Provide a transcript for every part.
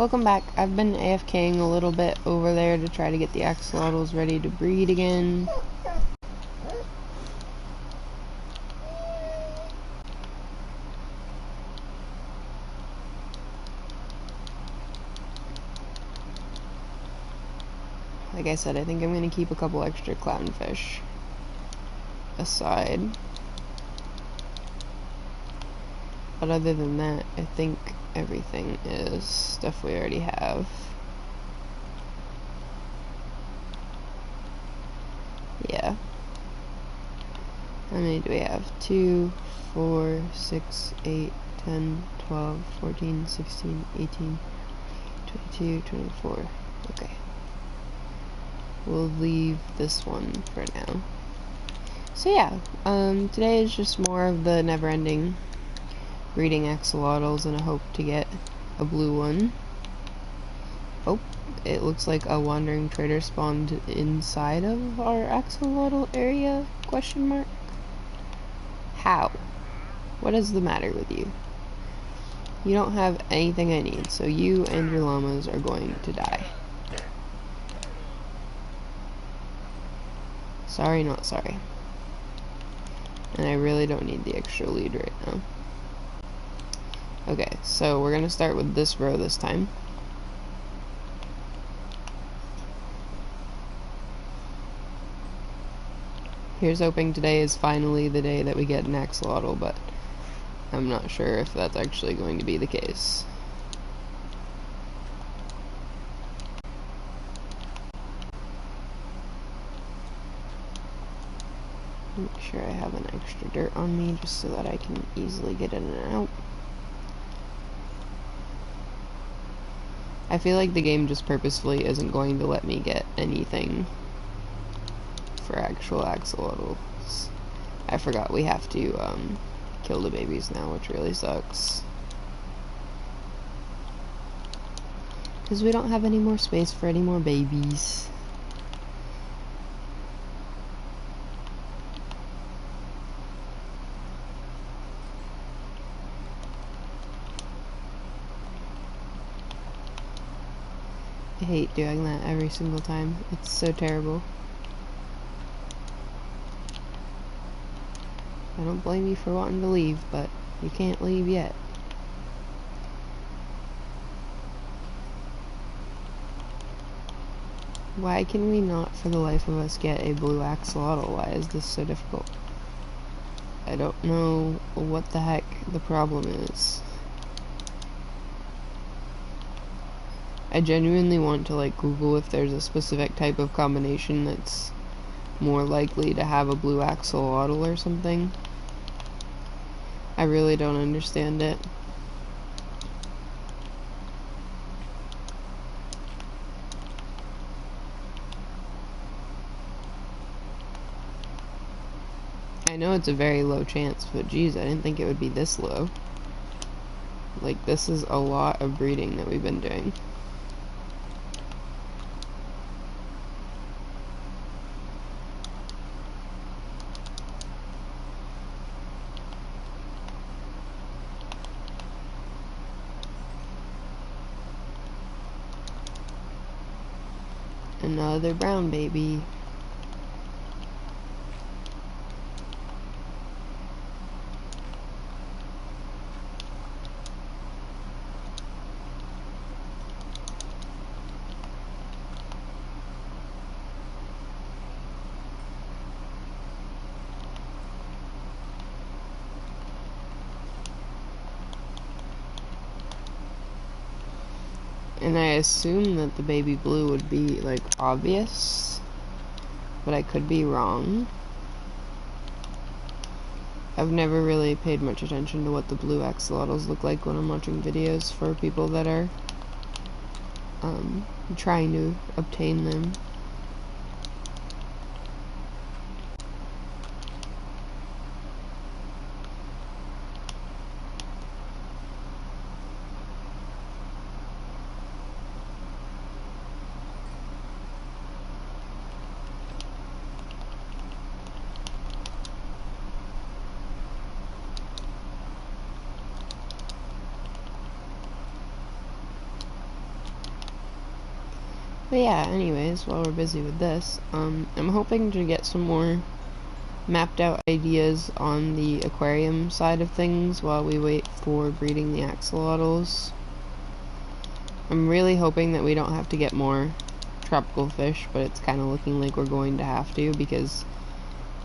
Welcome back. I've been AFKing a little bit over there to try to get the axolotls ready to breed again. Like I said, I think I'm going to keep a couple extra clownfish aside. But other than that, I think everything is stuff we already have. Yeah. How many do we have? 2, 4, 6, 8, 10, 12, 14, 16, 18, 22, 24. Okay. We'll leave this one for now. So yeah, today is just more of the never-ending breeding axolotls in a hope to get a blue one. Oh, it looks like a wandering trader spawned inside of our axolotl area? Question mark. How? What is the matter with you? You don't have anything I need, so you and your llamas are going to die. Sorry, not sorry. And I really don't need the extra lead right now. Okay, so we're gonna start with this row this time. Here's hoping today is finally the day that we get an axolotl, but I'm not sure if that's actually going to be the case. Make sure I have an extra dirt on me just so that I can easily get in and out. I feel like the game just purposefully isn't going to let me get anything for actual axolotls. I forgot we have to kill the babies now, which really sucks. Because we don't have any more space for any more babies. I hate doing that every single time. It's so terrible. I don't blame you for wanting to leave, but you can't leave yet. Why can we not, for the life of us, get a blue axolotl? Why is this so difficult? I don't know what the heck the problem is. I genuinely want to like Google if there's a specific type of combination that's more likely to have a blue axolotl or something. I really don't understand it. I know it's a very low chance, but geez, I didn't think it would be this low. Like, this is a lot of breeding that we've been doing. Another brown baby. And I assume that the baby blue would be, like, obvious, but I could be wrong. I've never really paid much attention to what the blue axolotls look like when I'm watching videos for people that are trying to obtain them. But yeah, anyways, while we're busy with this, I'm hoping to get some more mapped out ideas on the aquarium side of things while we wait for breeding the axolotls. I'm really hoping that we don't have to get more tropical fish, but it's kind of looking like we're going to have to because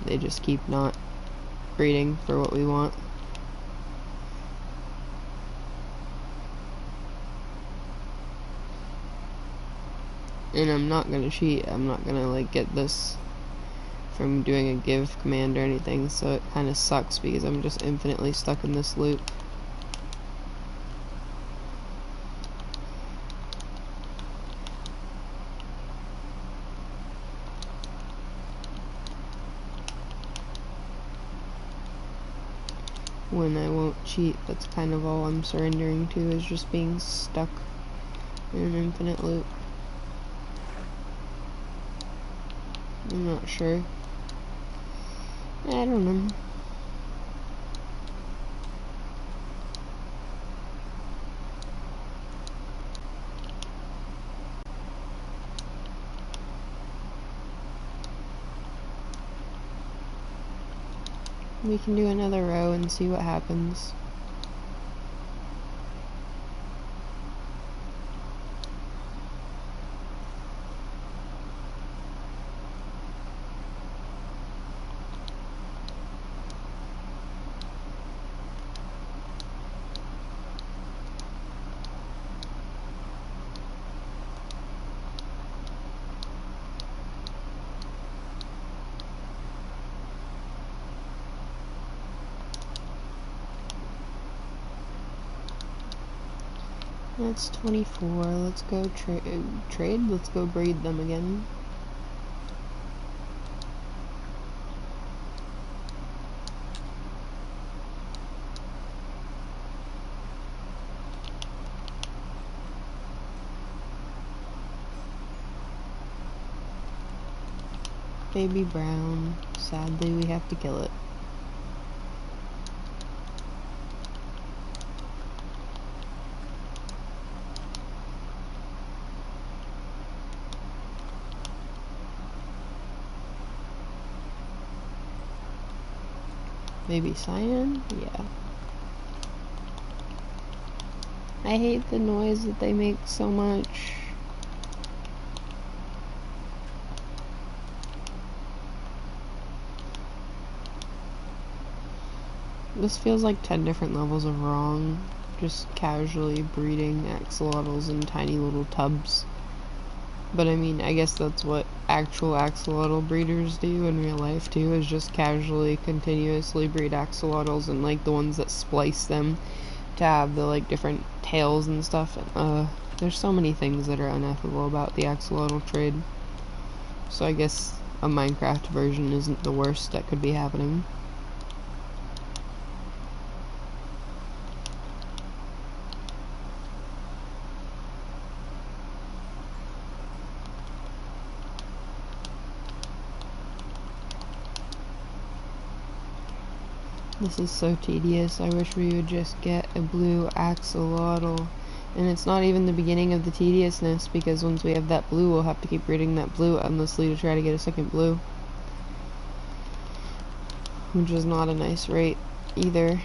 they just keep not breeding for what we want. And I'm not gonna cheat. I'm not gonna like get this from doing a give command or anything, so it kind of sucks because I'm just infinitely stuck in this loop. When I won't cheat, that's kind of all I'm surrendering to, is just being stuck in an infinite loop. I'm not sure. I don't know. We can do another row and see what happens. That's 24. Let's go trade. Let's go breed them again. Baby brown. Sadly, we have to kill it. Maybe cyan? Yeah. I hate the noise that they make so much. This feels like 10 different levels of wrong. Just casually breeding axolotls in tiny little tubs. But I mean, I guess that's what actual axolotl breeders do in real life too, is just casually, continuously breed axolotls, and like the ones that splice them to have the like different tails and stuff. There's so many things that are unethical about the axolotl trade. So I guess a Minecraft version isn't the worst that could be happening. This is so tedious. I wish we would just get a blue axolotl. And it's not even the beginning of the tediousness, because once we have that blue, we'll have to keep breeding that blue endlessly to try to get a second blue. Which is not a nice rate either.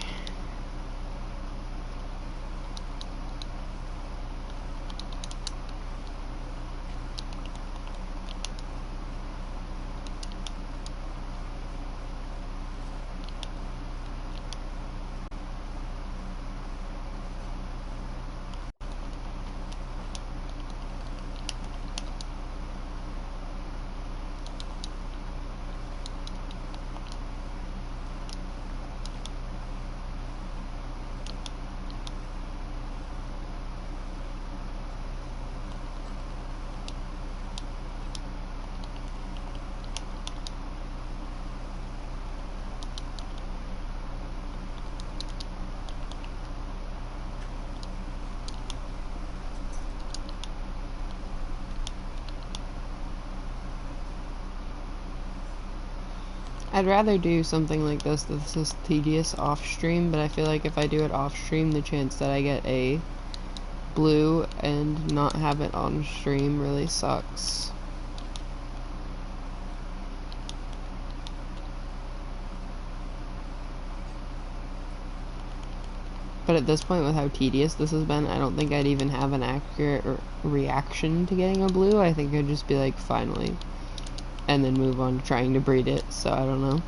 I'd rather do something like this that's just tedious off stream, but I feel like if I do it off stream, the chance that I get a blue and not have it on stream really sucks. But at this point, with how tedious this has been, I don't think I'd even have an accurate reaction to getting a blue. I think I'd just be like, finally. And then move on to trying to breed it, so I don't know.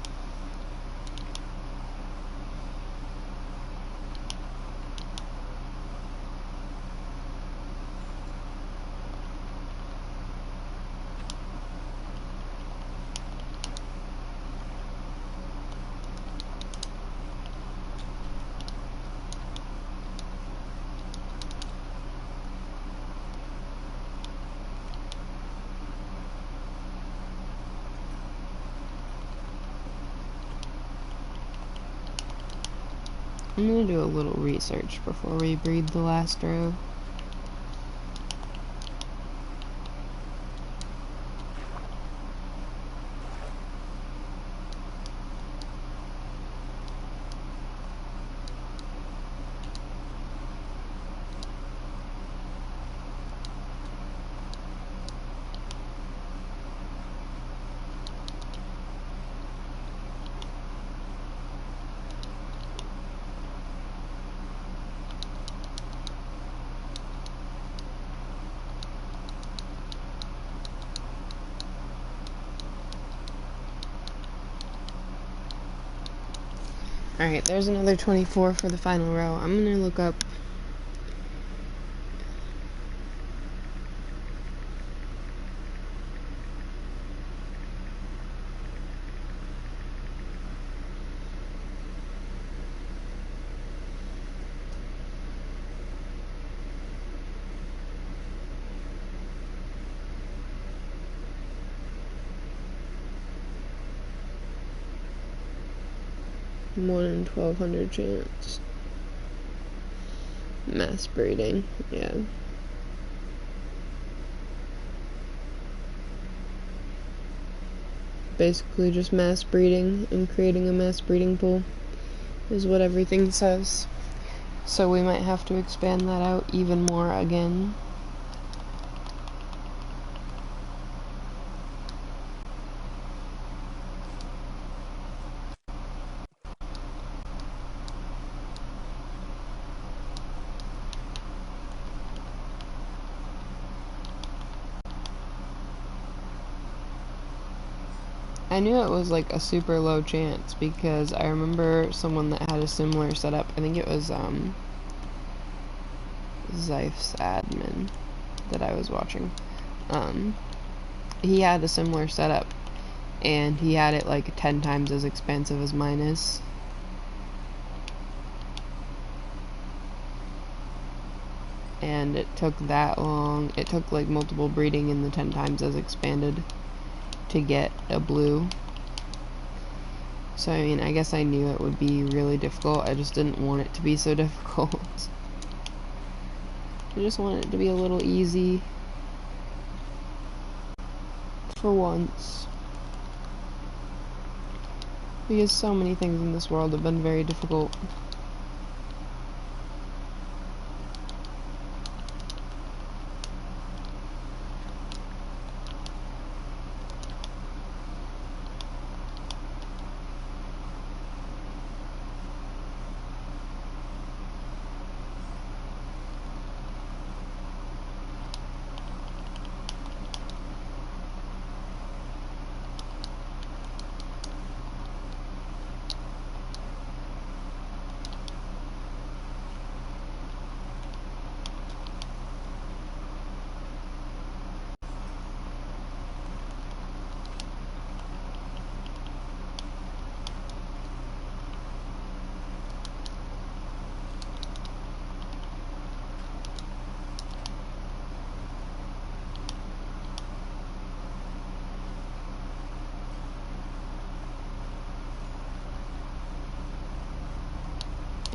I'm gonna do a little research before we breed the last row. Alright, there's another 24 for the final row. I'm gonna look up one in 1200 chance. Mass breeding, yeah. Basically just mass breeding and creating a mass breeding pool is what everything says. So we might have to expand that out even more again. I knew it was like a super low chance because I remember someone that had a similar setup. I think it was Zeif's admin that I was watching. He had a similar setup and he had it like 10 times as expensive as mine is. And it took that long. It took like multiple breeding in the 10 times as expanded to get a blue. So I mean, I guess I knew it would be really difficult. I just didn't want it to be so difficult. I just want it to be a little easy for once. Because so many things in this world have been very difficult.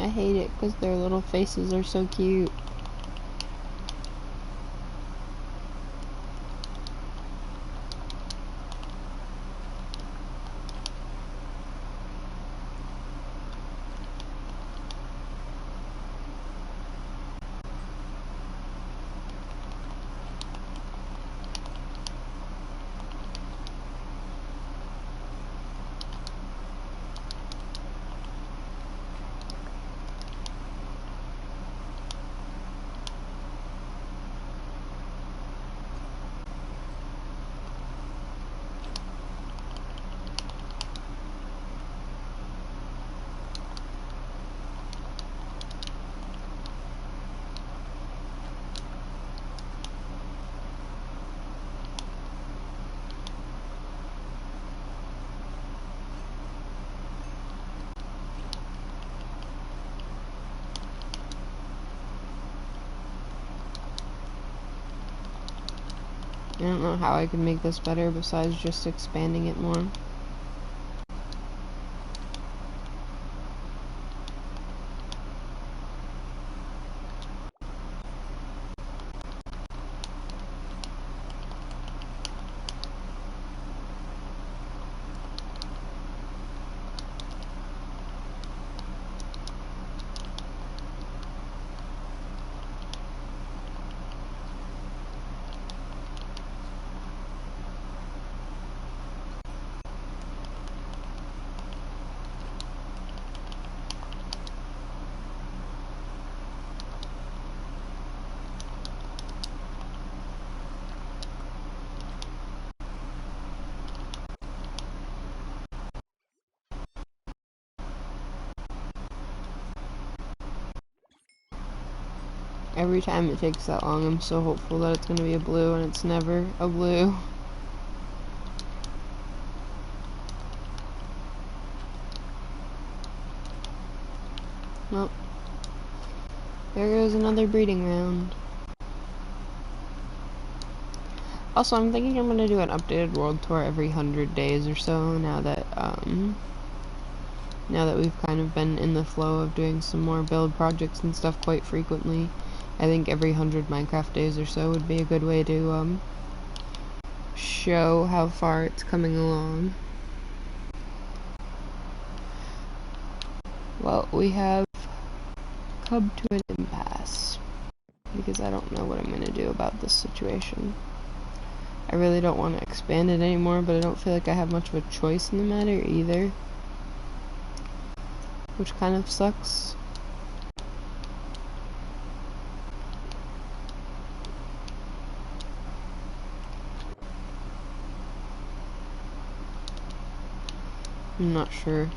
I hate it because their little faces are so cute. I don't know how I can make this better besides just expanding it more. Every time it takes that long, I'm so hopeful that it's going to be a blue, and it's never a blue. Well, there goes another breeding round. Also, I'm thinking I'm going to do an updated world tour every 100 days or so, now that we've kind of been in the flow of doing some more build projects and stuff quite frequently. I think every 100 Minecraft days or so would be a good way to show how far it's coming along. Well, we have come to an impasse, because I don't know what I'm going to do about this situation. I really don't want to expand it anymore, but I don't feel like I have much of a choice in the matter either, which kind of sucks. I'm not sure.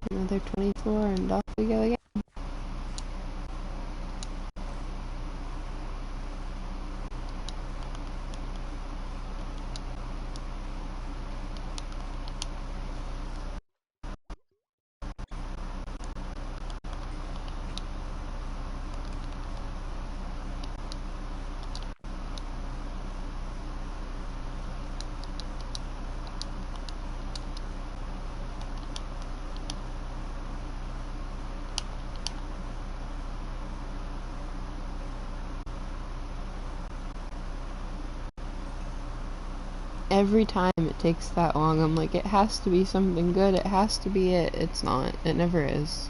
Another 24 and off we go again. Every time it takes that long, I'm like, it has to be something good, it has to be it. It's not. It never is.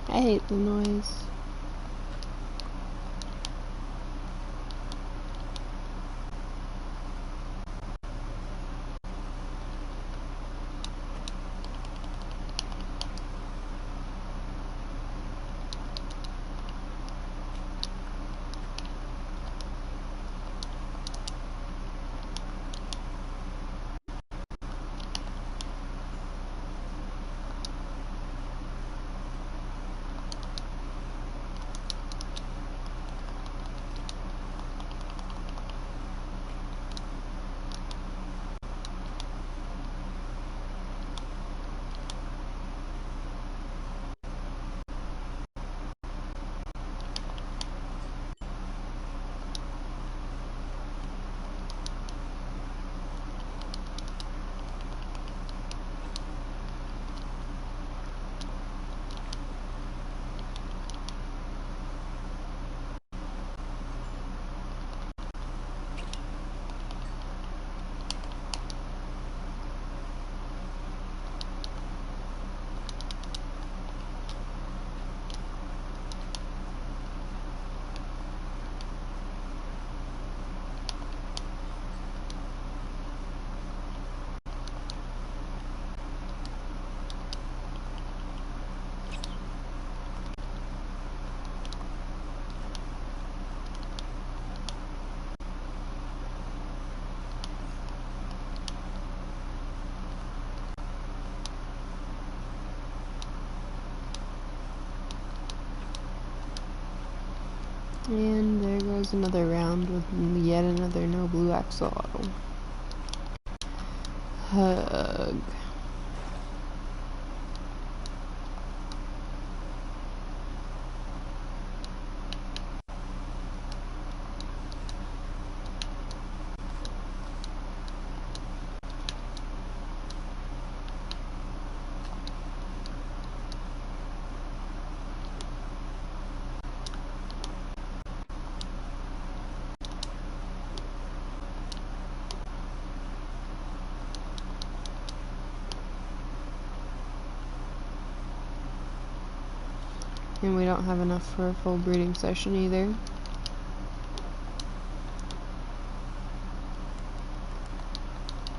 I hate the noise. there's another round with yet another no blue axolotl. Hug. And we don't have enough for a full breeding session either.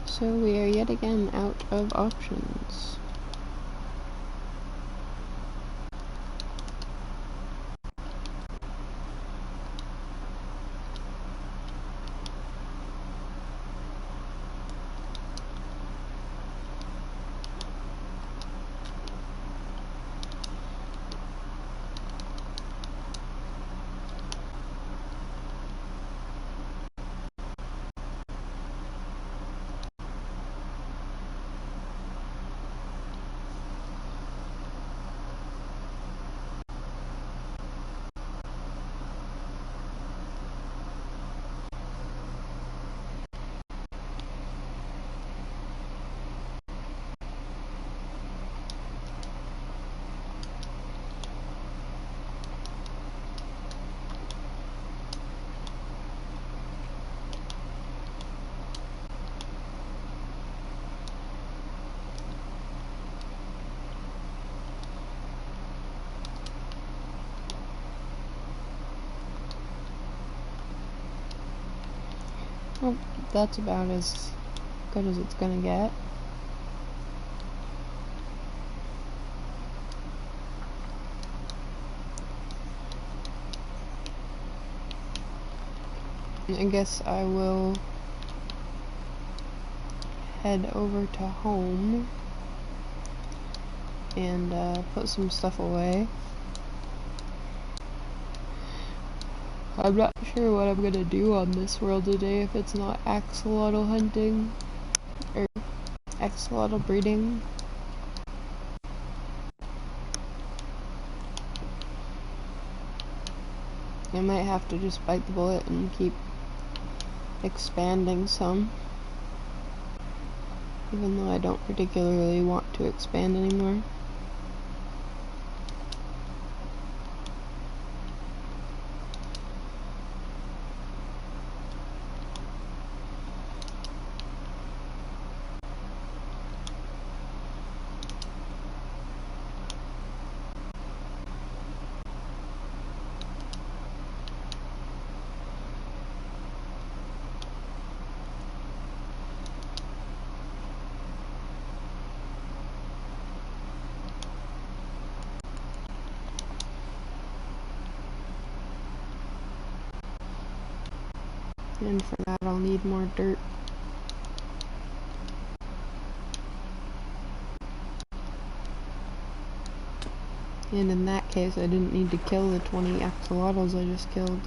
So we are yet again out of options. Well, that's about as good as it's gonna get. I guess I will head over to home and put some stuff away. I'm not sure what I'm gonna do on this world today if it's not axolotl hunting or axolotl breeding. I might have to just bite the bullet and keep expanding some, even though I don't particularly want to expand anymore. And for that I'll need more dirt. And in that case I didn't need to kill the 20 axolotls I just killed.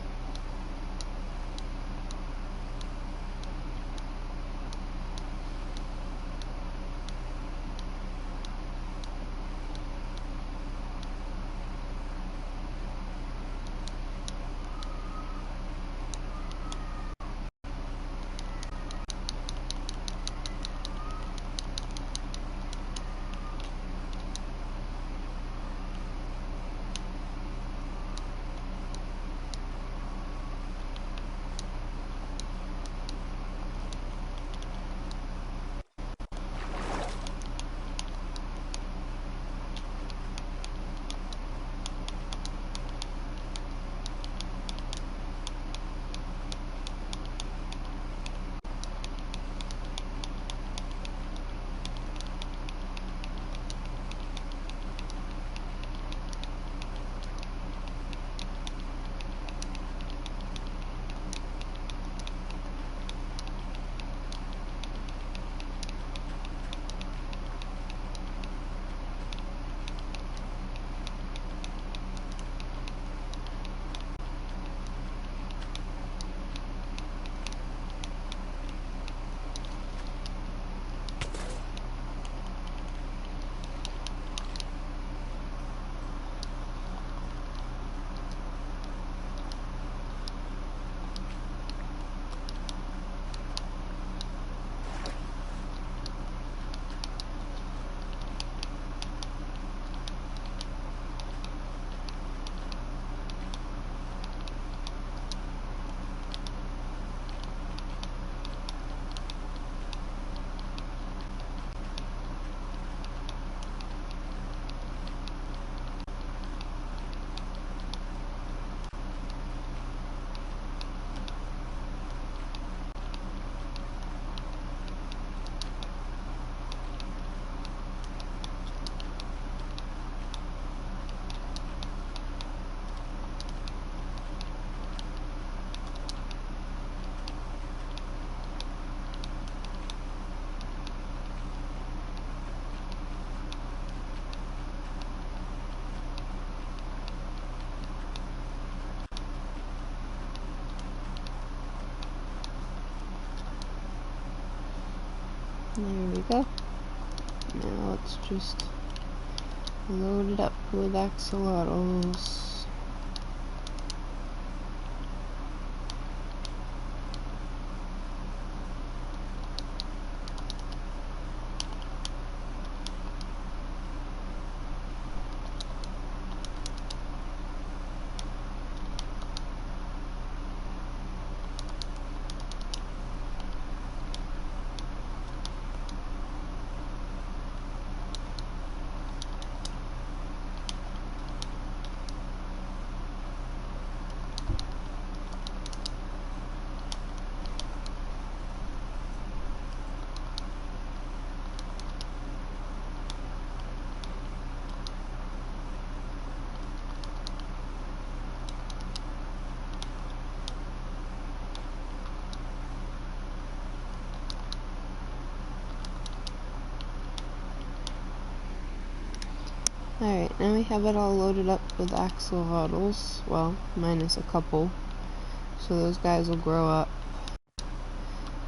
There we go. Now let's just load it up with axolotls. Alright, now we have it all loaded up with axolotls, well, minus a couple, so those guys will grow up,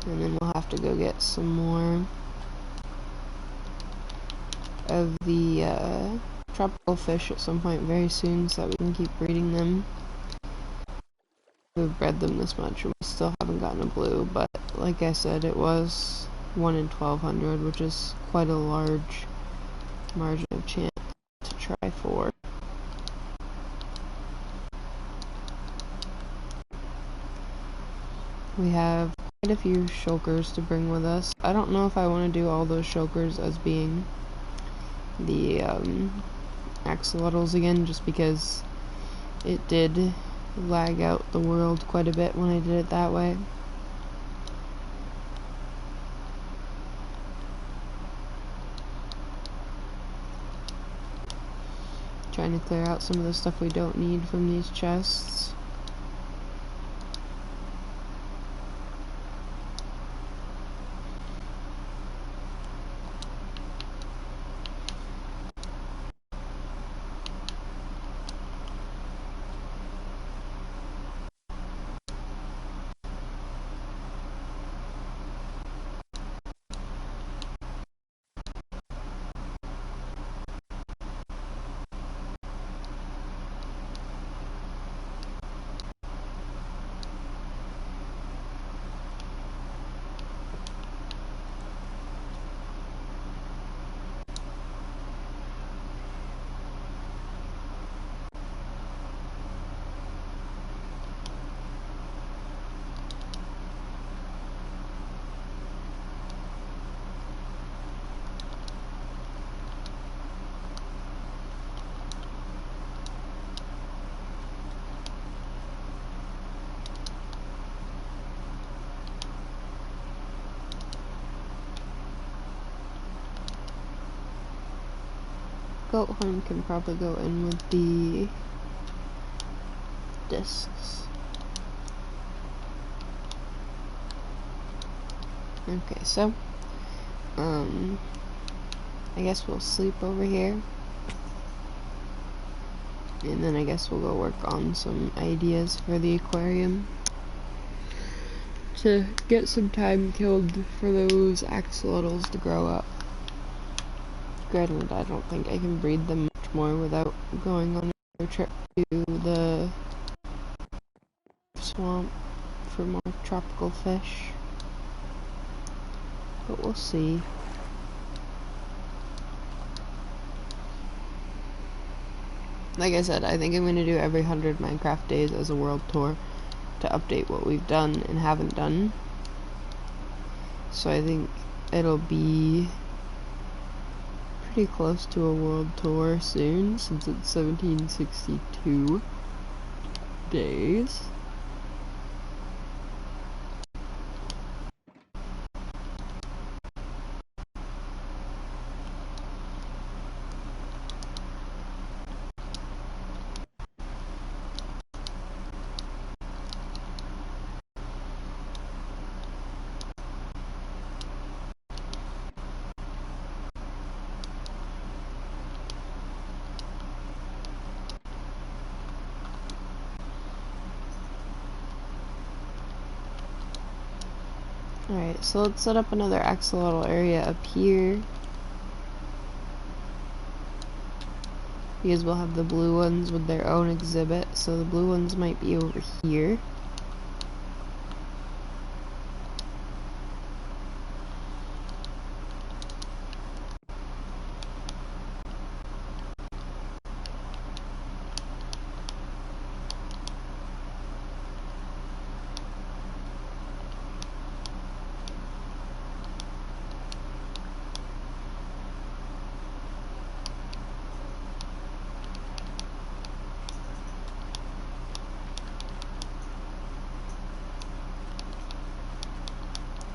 and then we'll have to go get some more of the tropical fish at some point very soon so that we can keep breeding them. We've bred them this much and we still haven't gotten a blue, but like I said, it was 1 in 1200, which is quite a large margin of chance to try for. We have quite a few shulkers to bring with us. I don't know if I want to do all those shulkers as being the axolotls again, just because it did lag out the world quite a bit when I did it that way. Trying to clear out some of the stuff we don't need from these chests. Goat horn can probably go in with the discs. Okay, so I guess we'll sleep over here, and then I guess we'll go work on some ideas for the aquarium to get some time killed for those axolotls to grow up. Granted, I don't think I can breed them much more without going on another trip to the swamp for more tropical fish, but we'll see. Like I said, I think I'm going to do every 100 Minecraft days as a world tour to update what we've done and haven't done. So I think it'll be pretty close to a world tour soon, since it's 1762 days. Alright, so let's set up another axolotl area up here. Because we'll have the blue ones with their own exhibit, so the blue ones might be over here.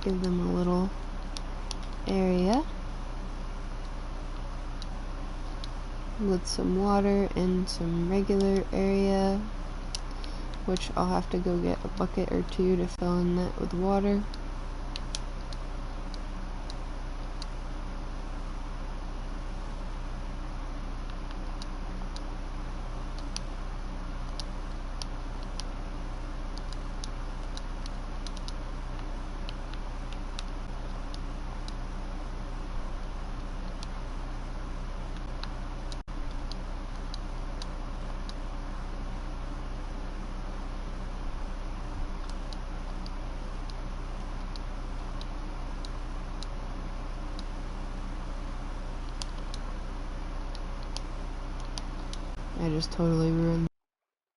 Give them a little area with some water and some regular area, which I'll have to go get a bucket or two to fill in that with water. I just totally ruined the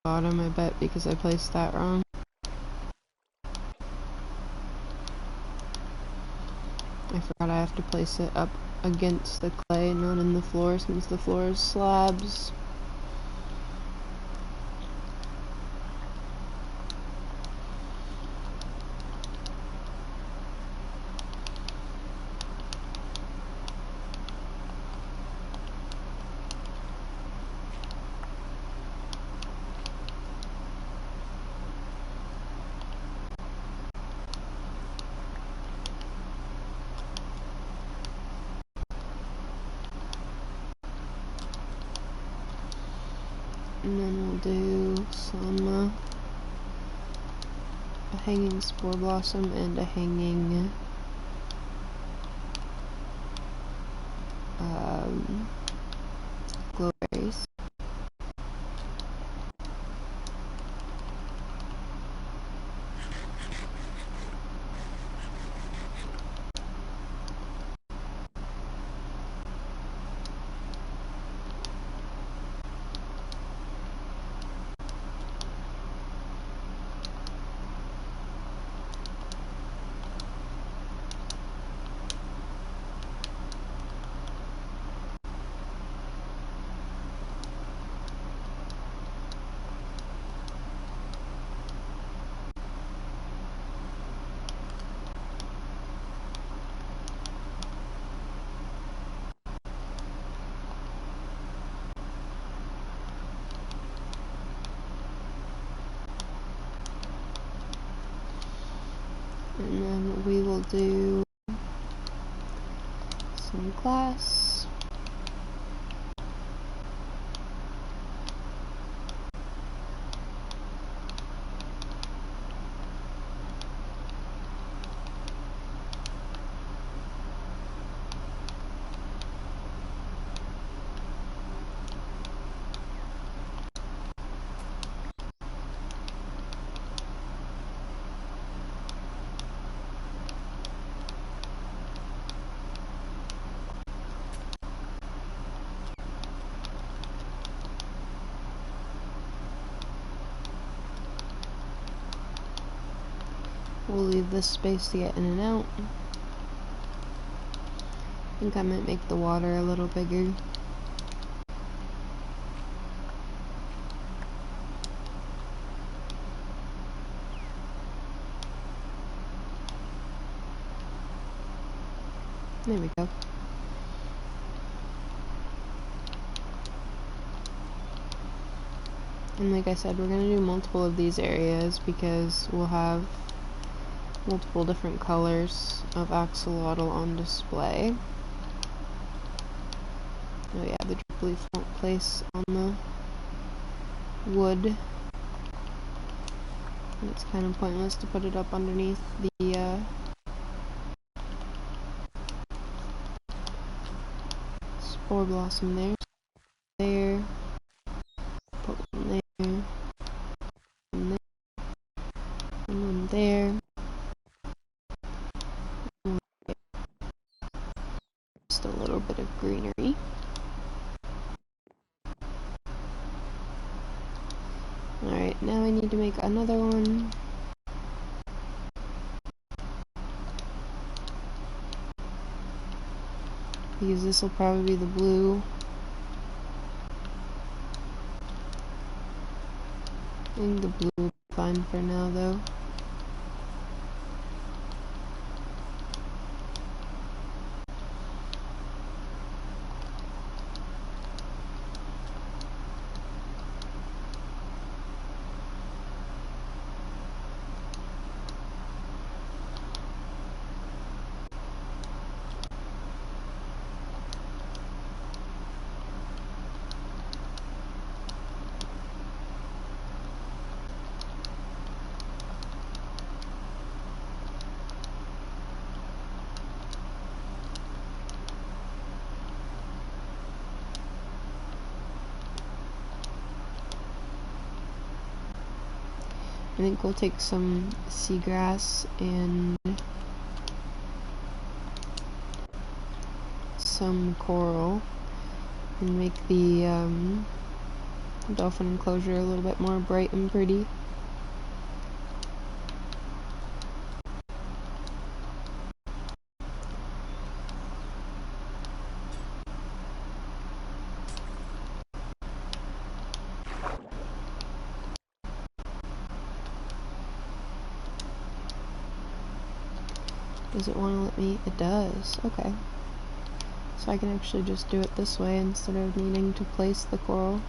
bottom, I bet, because I placed that wrong. I forgot I have to place it up against the clay, not in the floor, since the floor is slabs. And then we'll do some a hanging spore blossom and a hanging glowberries. And then we will do some glass. We'll leave this space to get in and out. I think I might make the water a little bigger. There we go. And like I said, we're going to do multiple of these areas because we'll have multiple different colors of axolotl on display. Oh yeah, the drip leaf won't place on the wood. And it's kind of pointless to put it up underneath the Four blossom there. There. Put one there. One there. And one there. And there. Just a little bit of greenery. Alright, now I need to make another one. Because this will probably be the blue. I think the blue will be fine for now though. I think we'll take some seagrass and some coral and make the dolphin enclosure a little bit more bright and pretty. Does it want to let me? It does. Okay. So I can actually just do it this way instead of needing to place the coral.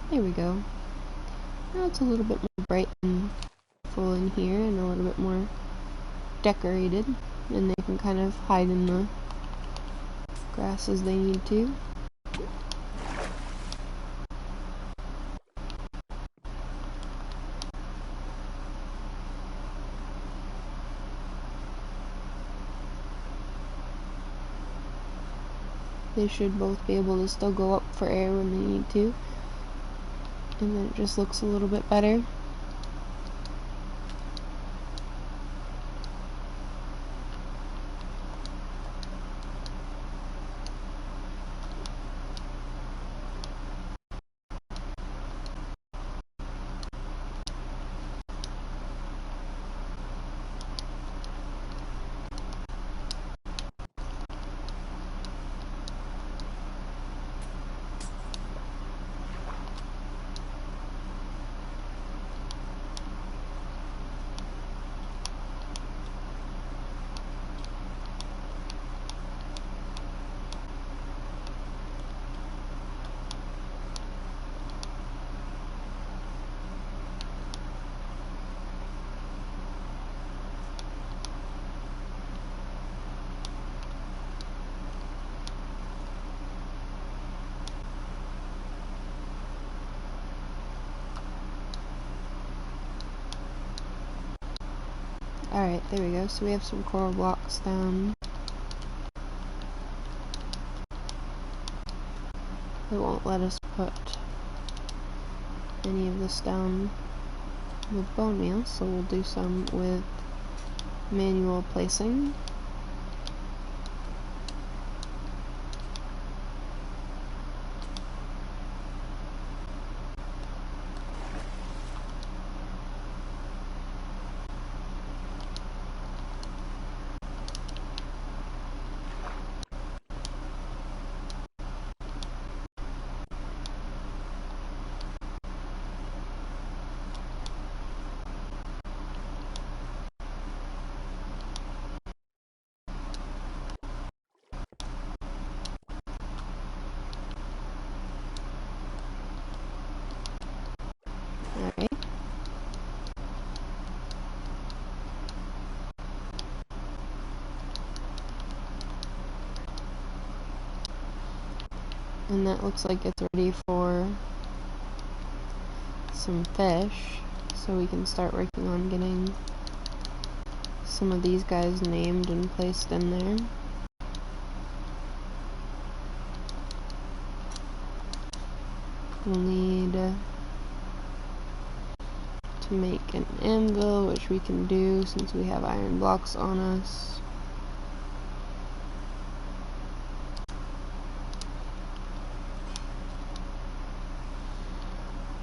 There we go. Now it's a little bit more bright and full in here and a little bit more decorated, and they can kind of hide in the grass as they need to. They should both be able to still go up for air when they need to. And then it just looks a little bit better. Alright, there we go. So we have some coral blocks down. It won't let us put any of this down with bone meal, so we'll do some with manual placing. And that looks like it's ready for some fish, so we can start working on getting some of these guys named and placed in there. We'll need to make an anvil, which we can do since we have iron blocks on us.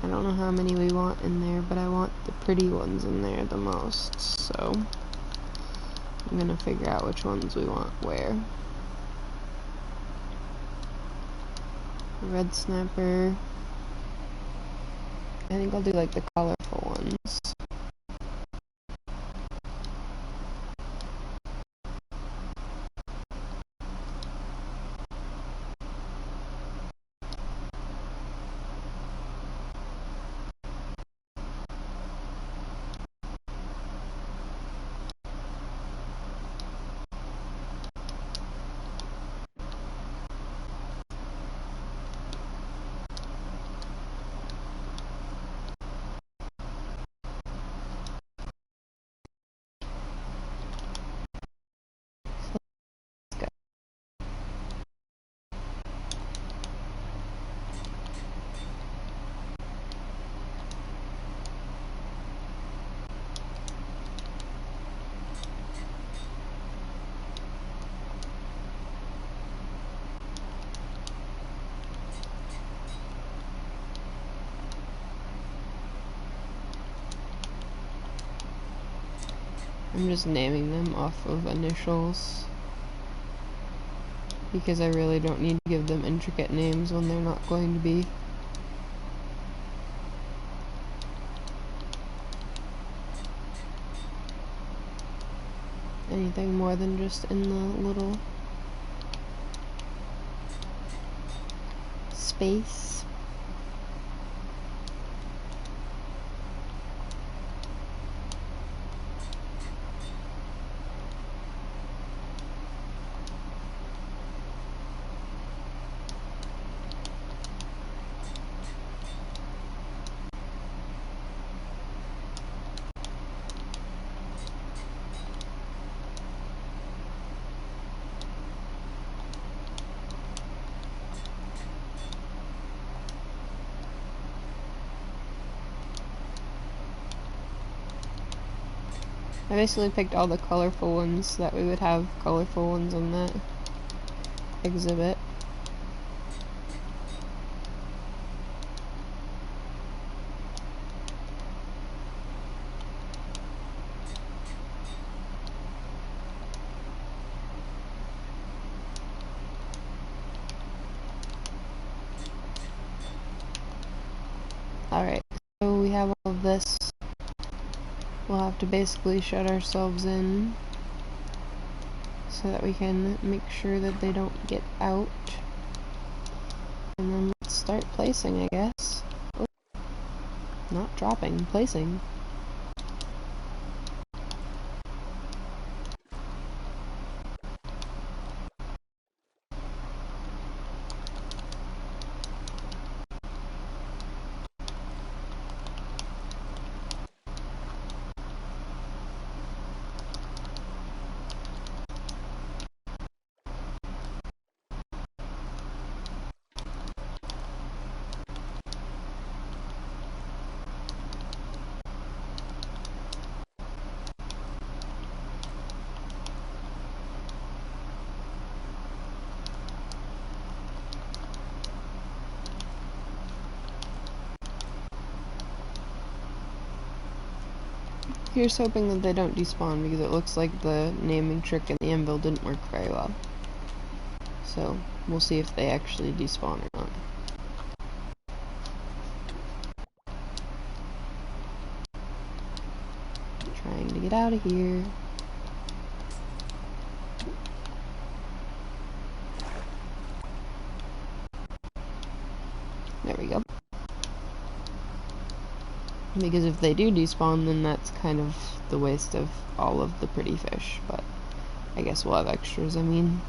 I don't know how many we want in there, but I want the pretty ones in there the most, so I'm gonna figure out which ones we want where. Red snapper. I think I'll do like the colorful ones. I'm just naming them off of initials because I really don't need to give them intricate names when they're not going to be. Anything more than just in the little space. I basically picked all the colorful ones so that we would have colorful ones on that exhibit. Alright, so we have all of this. We'll have to basically shut ourselves in so that we can make sure that they don't get out. And then let's start placing, I guess. Oh, not dropping, placing. Here's hoping that they don't despawn because it looks like the naming trick in the anvil didn't work very well. So, we'll see if they actually despawn or not. Trying to get out of here. There we go. Because if they do despawn, then that's kind of the waste of all of the pretty fish, but I guess we'll have extras, I mean.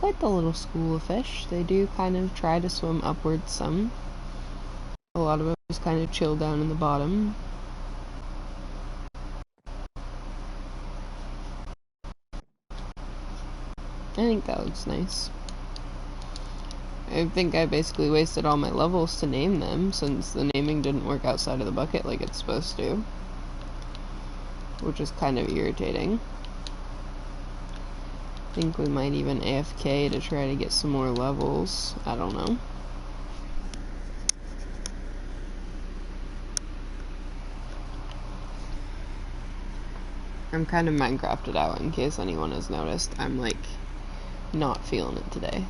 quite the little school of fish. They do kind of try to swim upwards some. A lot of them just kind of chill down in the bottom. I think that looks nice. I think I basically wasted all my levels to name them, since the naming didn't work outside of the bucket like it's supposed to. Which is kind of irritating. I think we might even AFK to try to get some more levels. I don't know. I'm kind of Minecrafted out, in case anyone has noticed. I'm like not feeling it today.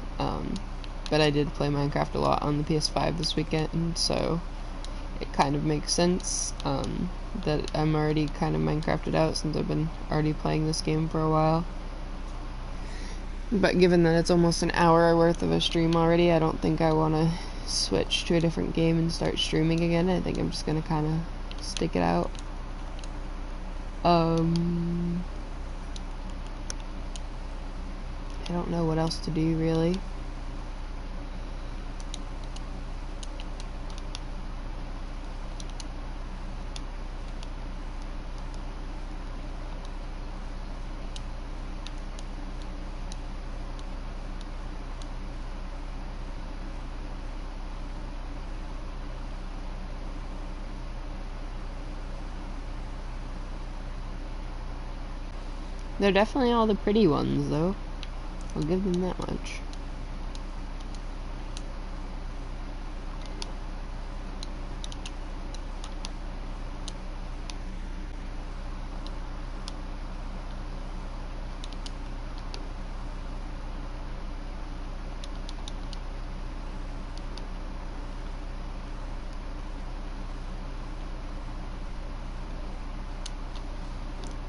But I did play Minecraft a lot on the PS5 this weekend, so it kind of makes sense that I'm already kind of Minecrafted out, since I've been already playing this game for a while. But given that it's almost an hour worth of a stream already, I don't think I want to switch to a different game and start streaming again. I think I'm just going to kind of stick it out. I don't know what else to do, really. They're definitely all the pretty ones, though. I'll give them that much.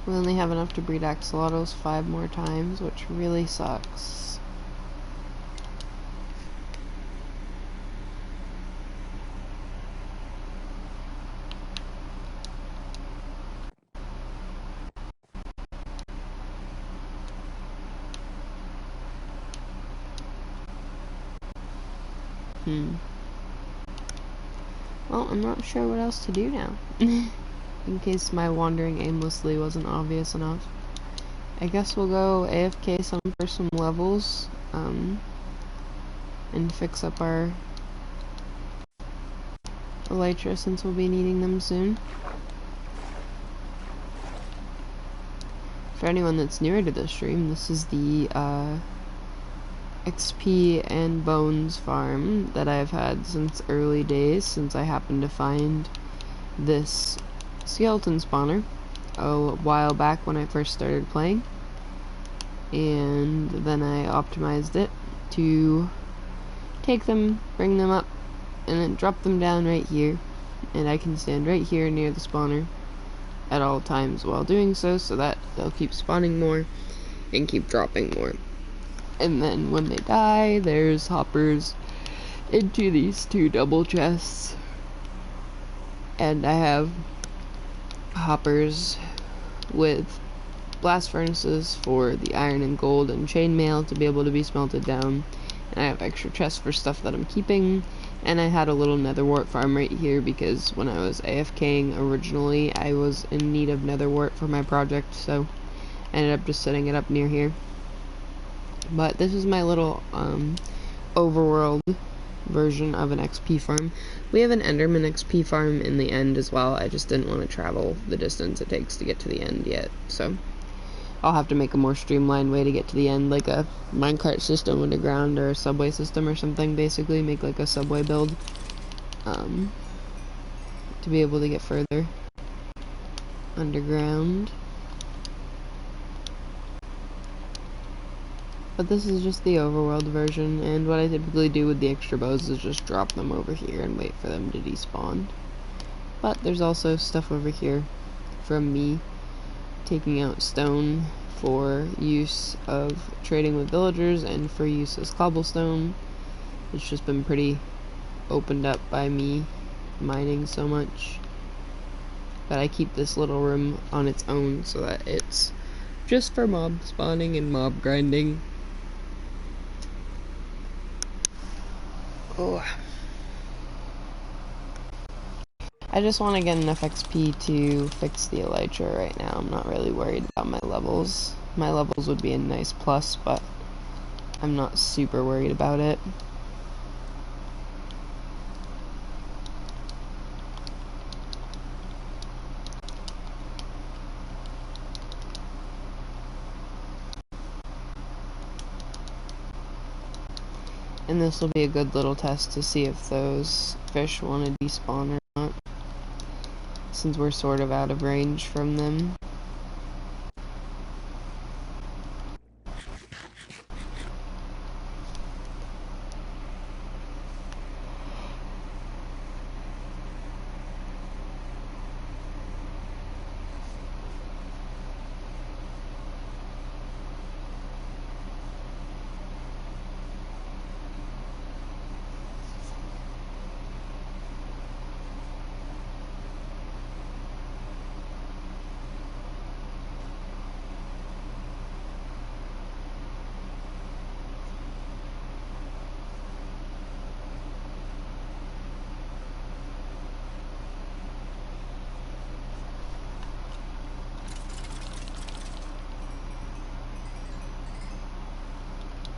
We only have enough to breed axolotls 5 more times, which really sucks. Well, I'm not sure what else to do now. In case my wandering aimlessly wasn't obvious enough. I guess we'll go AFK some for some levels, and fix up our elytra, since we'll be needing them soon. For anyone that's newer to this stream, this is the XP and Bones farm that I've had since early days, since I happened to find this skeleton spawner a while back when I first started playing, and then I optimized it to take them, bring them up, and then drop them down right here, and I can stand right here near the spawner at all times while doing so, so that they'll keep spawning more and keep dropping more. And then when they die, there's hoppers into these 2 double chests, and I have hoppers with blast furnaces for the iron and gold and chainmail to be able to be smelted down, and I have extra chests for stuff that I'm keeping, and I had a little nether wart farm right here because when I was AFKing originally I was in need of nether wart for my project, so I ended up just setting it up near here. But this is my little overworld version of an XP farm. We have an Enderman XP farm in the end as well. I just didn't want to travel the distance it takes to get to the end yet, so I'll have to make a more streamlined way to get to the end, like a minecart system underground or a subway system or something. Basically make like a subway build to be able to get further underground. But this is just the overworld version, and what I typically do with the extra bows is just drop them over here and wait for them to despawn. But there's also stuff over here from me taking out stone for use of trading with villagers and for use as cobblestone. It's just been pretty opened up by me mining so much. But I keep this little room on its own so that it's just for mob spawning and mob grinding. Oh. I just want to get enough XP to fix the elytra right now. I'm not really worried about my levels. My levels would be a nice plus, but I'm not super worried about it. And this will be a good little test to see if those fish want to despawn or not, since we're sort of out of range from them.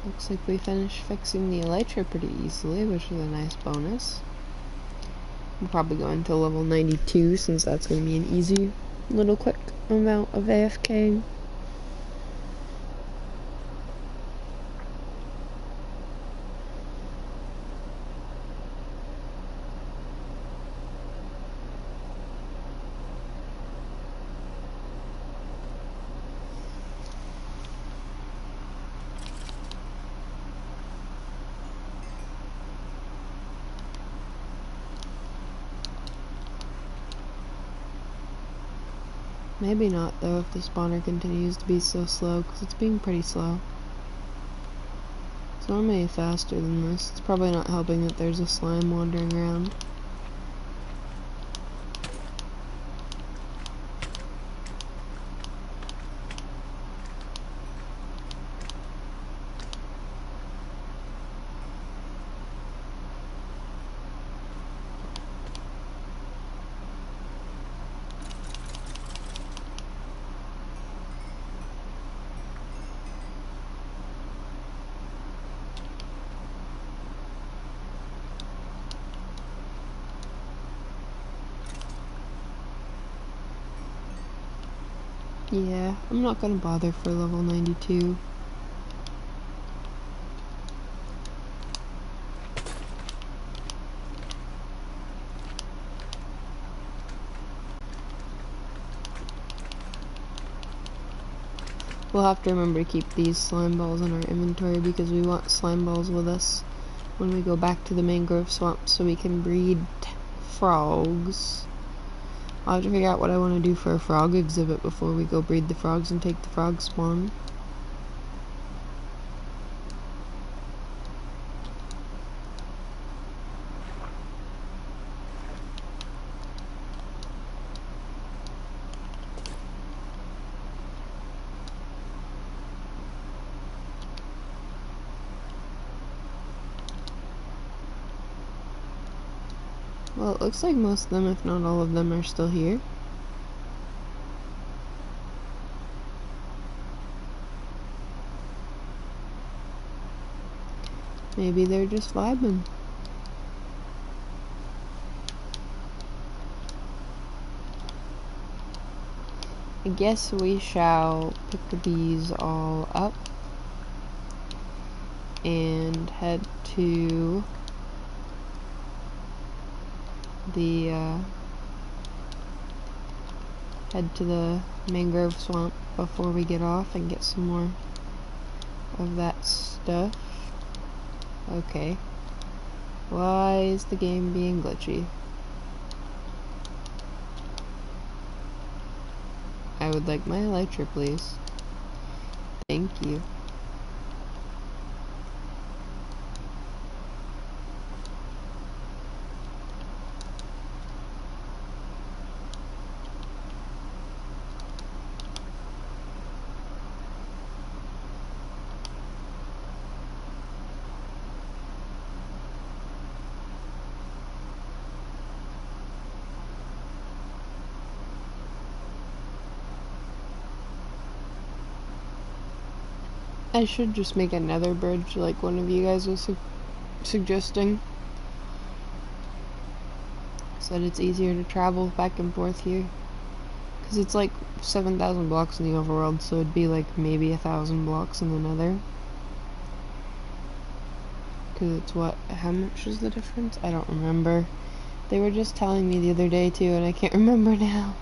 Looks like we finished fixing the elytra pretty easily, which is a nice bonus. I'm probably going to level 92 since that's going to be an easy little quick amount of AFK. Maybe not though if the spawner continues to be so slow, because it's being pretty slow. It's normally faster than this. It's probably not helping that there's a slime wandering around. Yeah, I'm not gonna bother for level 92. We'll have to remember to keep these slime balls in our inventory because we want slime balls with us when we go back to the mangrove swamp so we can breed frogs. I'll have to figure out what I want to do for a frog exhibit before we go breed the frogs and take the frog spawn. Well, it looks like most of them, if not all of them, are still here. Maybe they're just vibing. I guess we shall pick these all up and head to the mangrove swamp before we get off and get some more of that stuff. Okay. Why is the game being glitchy? I would like my elytra, please. Thank you. I should just make another bridge like one of you guys was suggesting, so that it's easier to travel back and forth here. Because it's like 7,000 blocks in the overworld, so it'd be like maybe 1,000 blocks in the nether. Because it's what? How much is the difference? I don't remember. They were just telling me the other day too, and I can't remember now.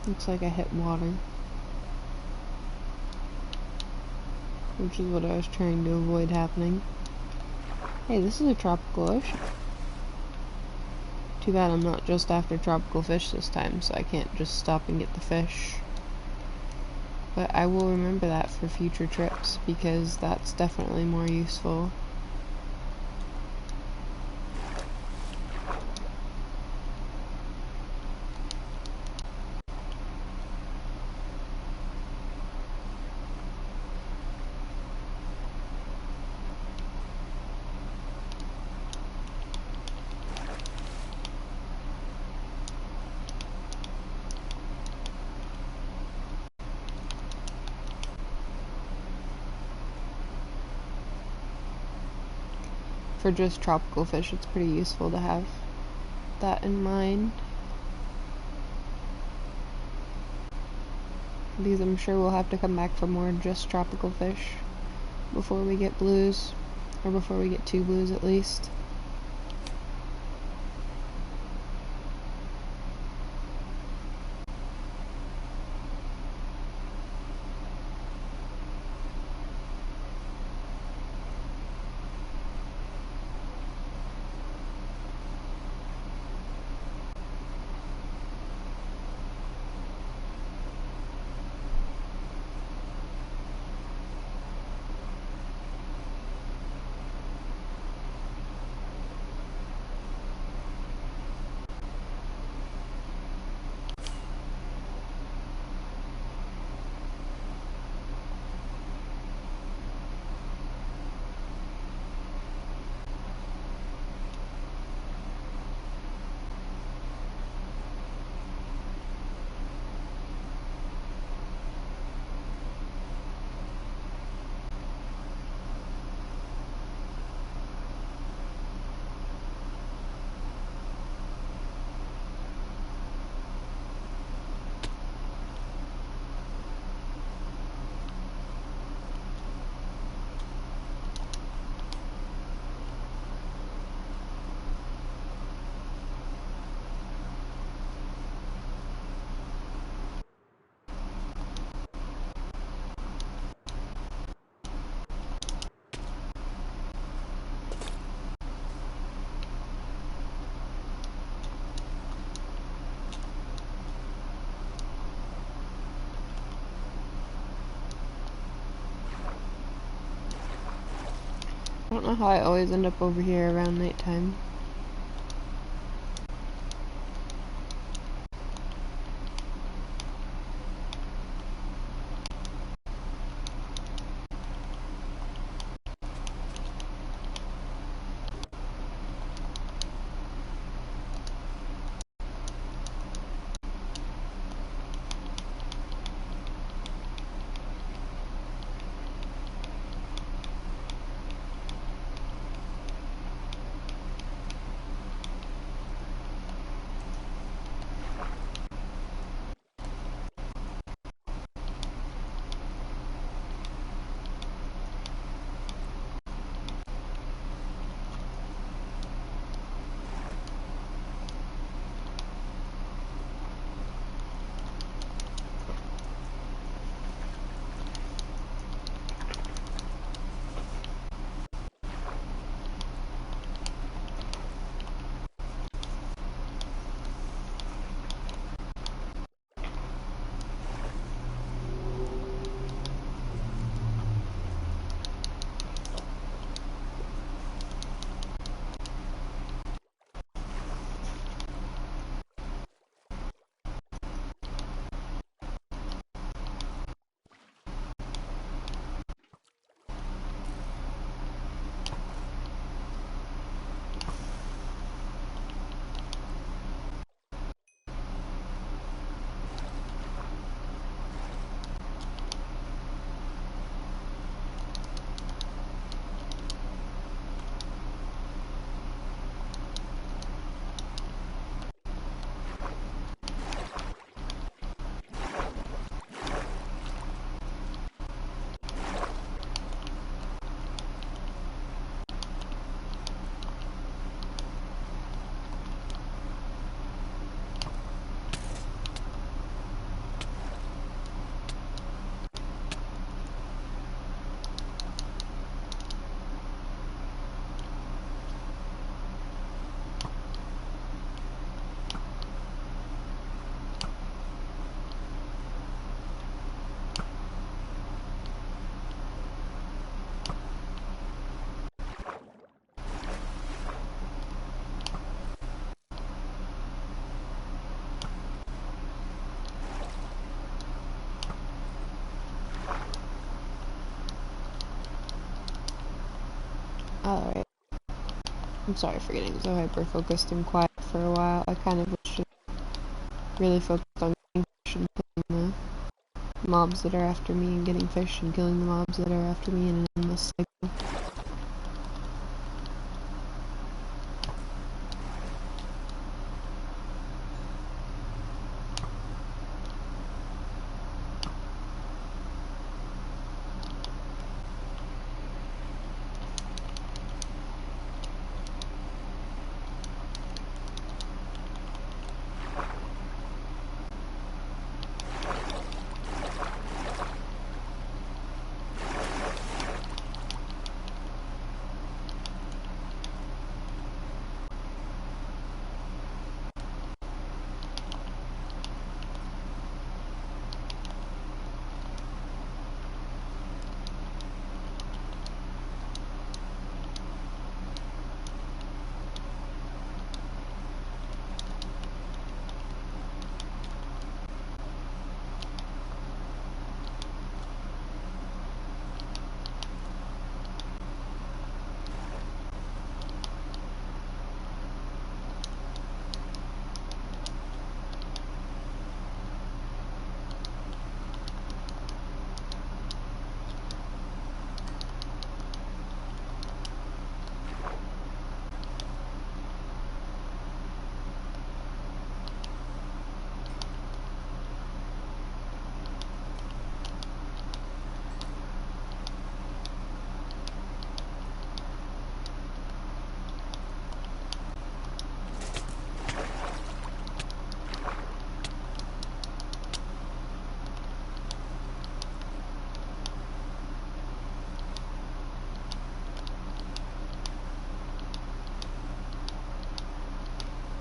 Looks like I hit water, which is what I was trying to avoid happening. Hey, this is a tropical ocean. Too bad I'm not just after tropical fish this time, so I can't just stop and get the fish. But I will remember that for future trips, because that's definitely more useful. For just tropical fish, it's pretty useful to have that in mind. Because I'm sure we'll have to come back for more just tropical fish before we get blues, or before we get 2 blues at least. I don't know how I always end up over here around nighttime. Alright. I'm sorry for getting so hyper-focused and quiet for a while. I kind of was just really focused on getting fish and killing the mobs that are after me, and getting fish and killing the mobs that are after me in an endless cycle.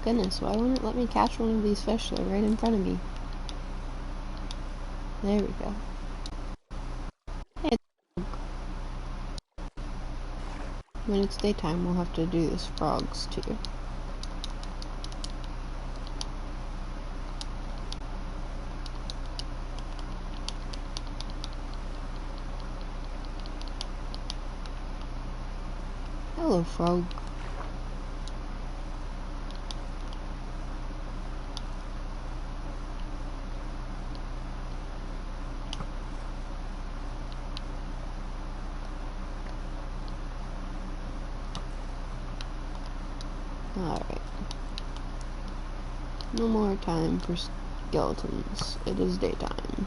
Goodness, why won't it let me catch one of these fish that are right in front of me? There we go. Hey, when it's daytime, we'll have to do this frogs too. Hello, frog. Alright. No more time for skeletons. It is daytime.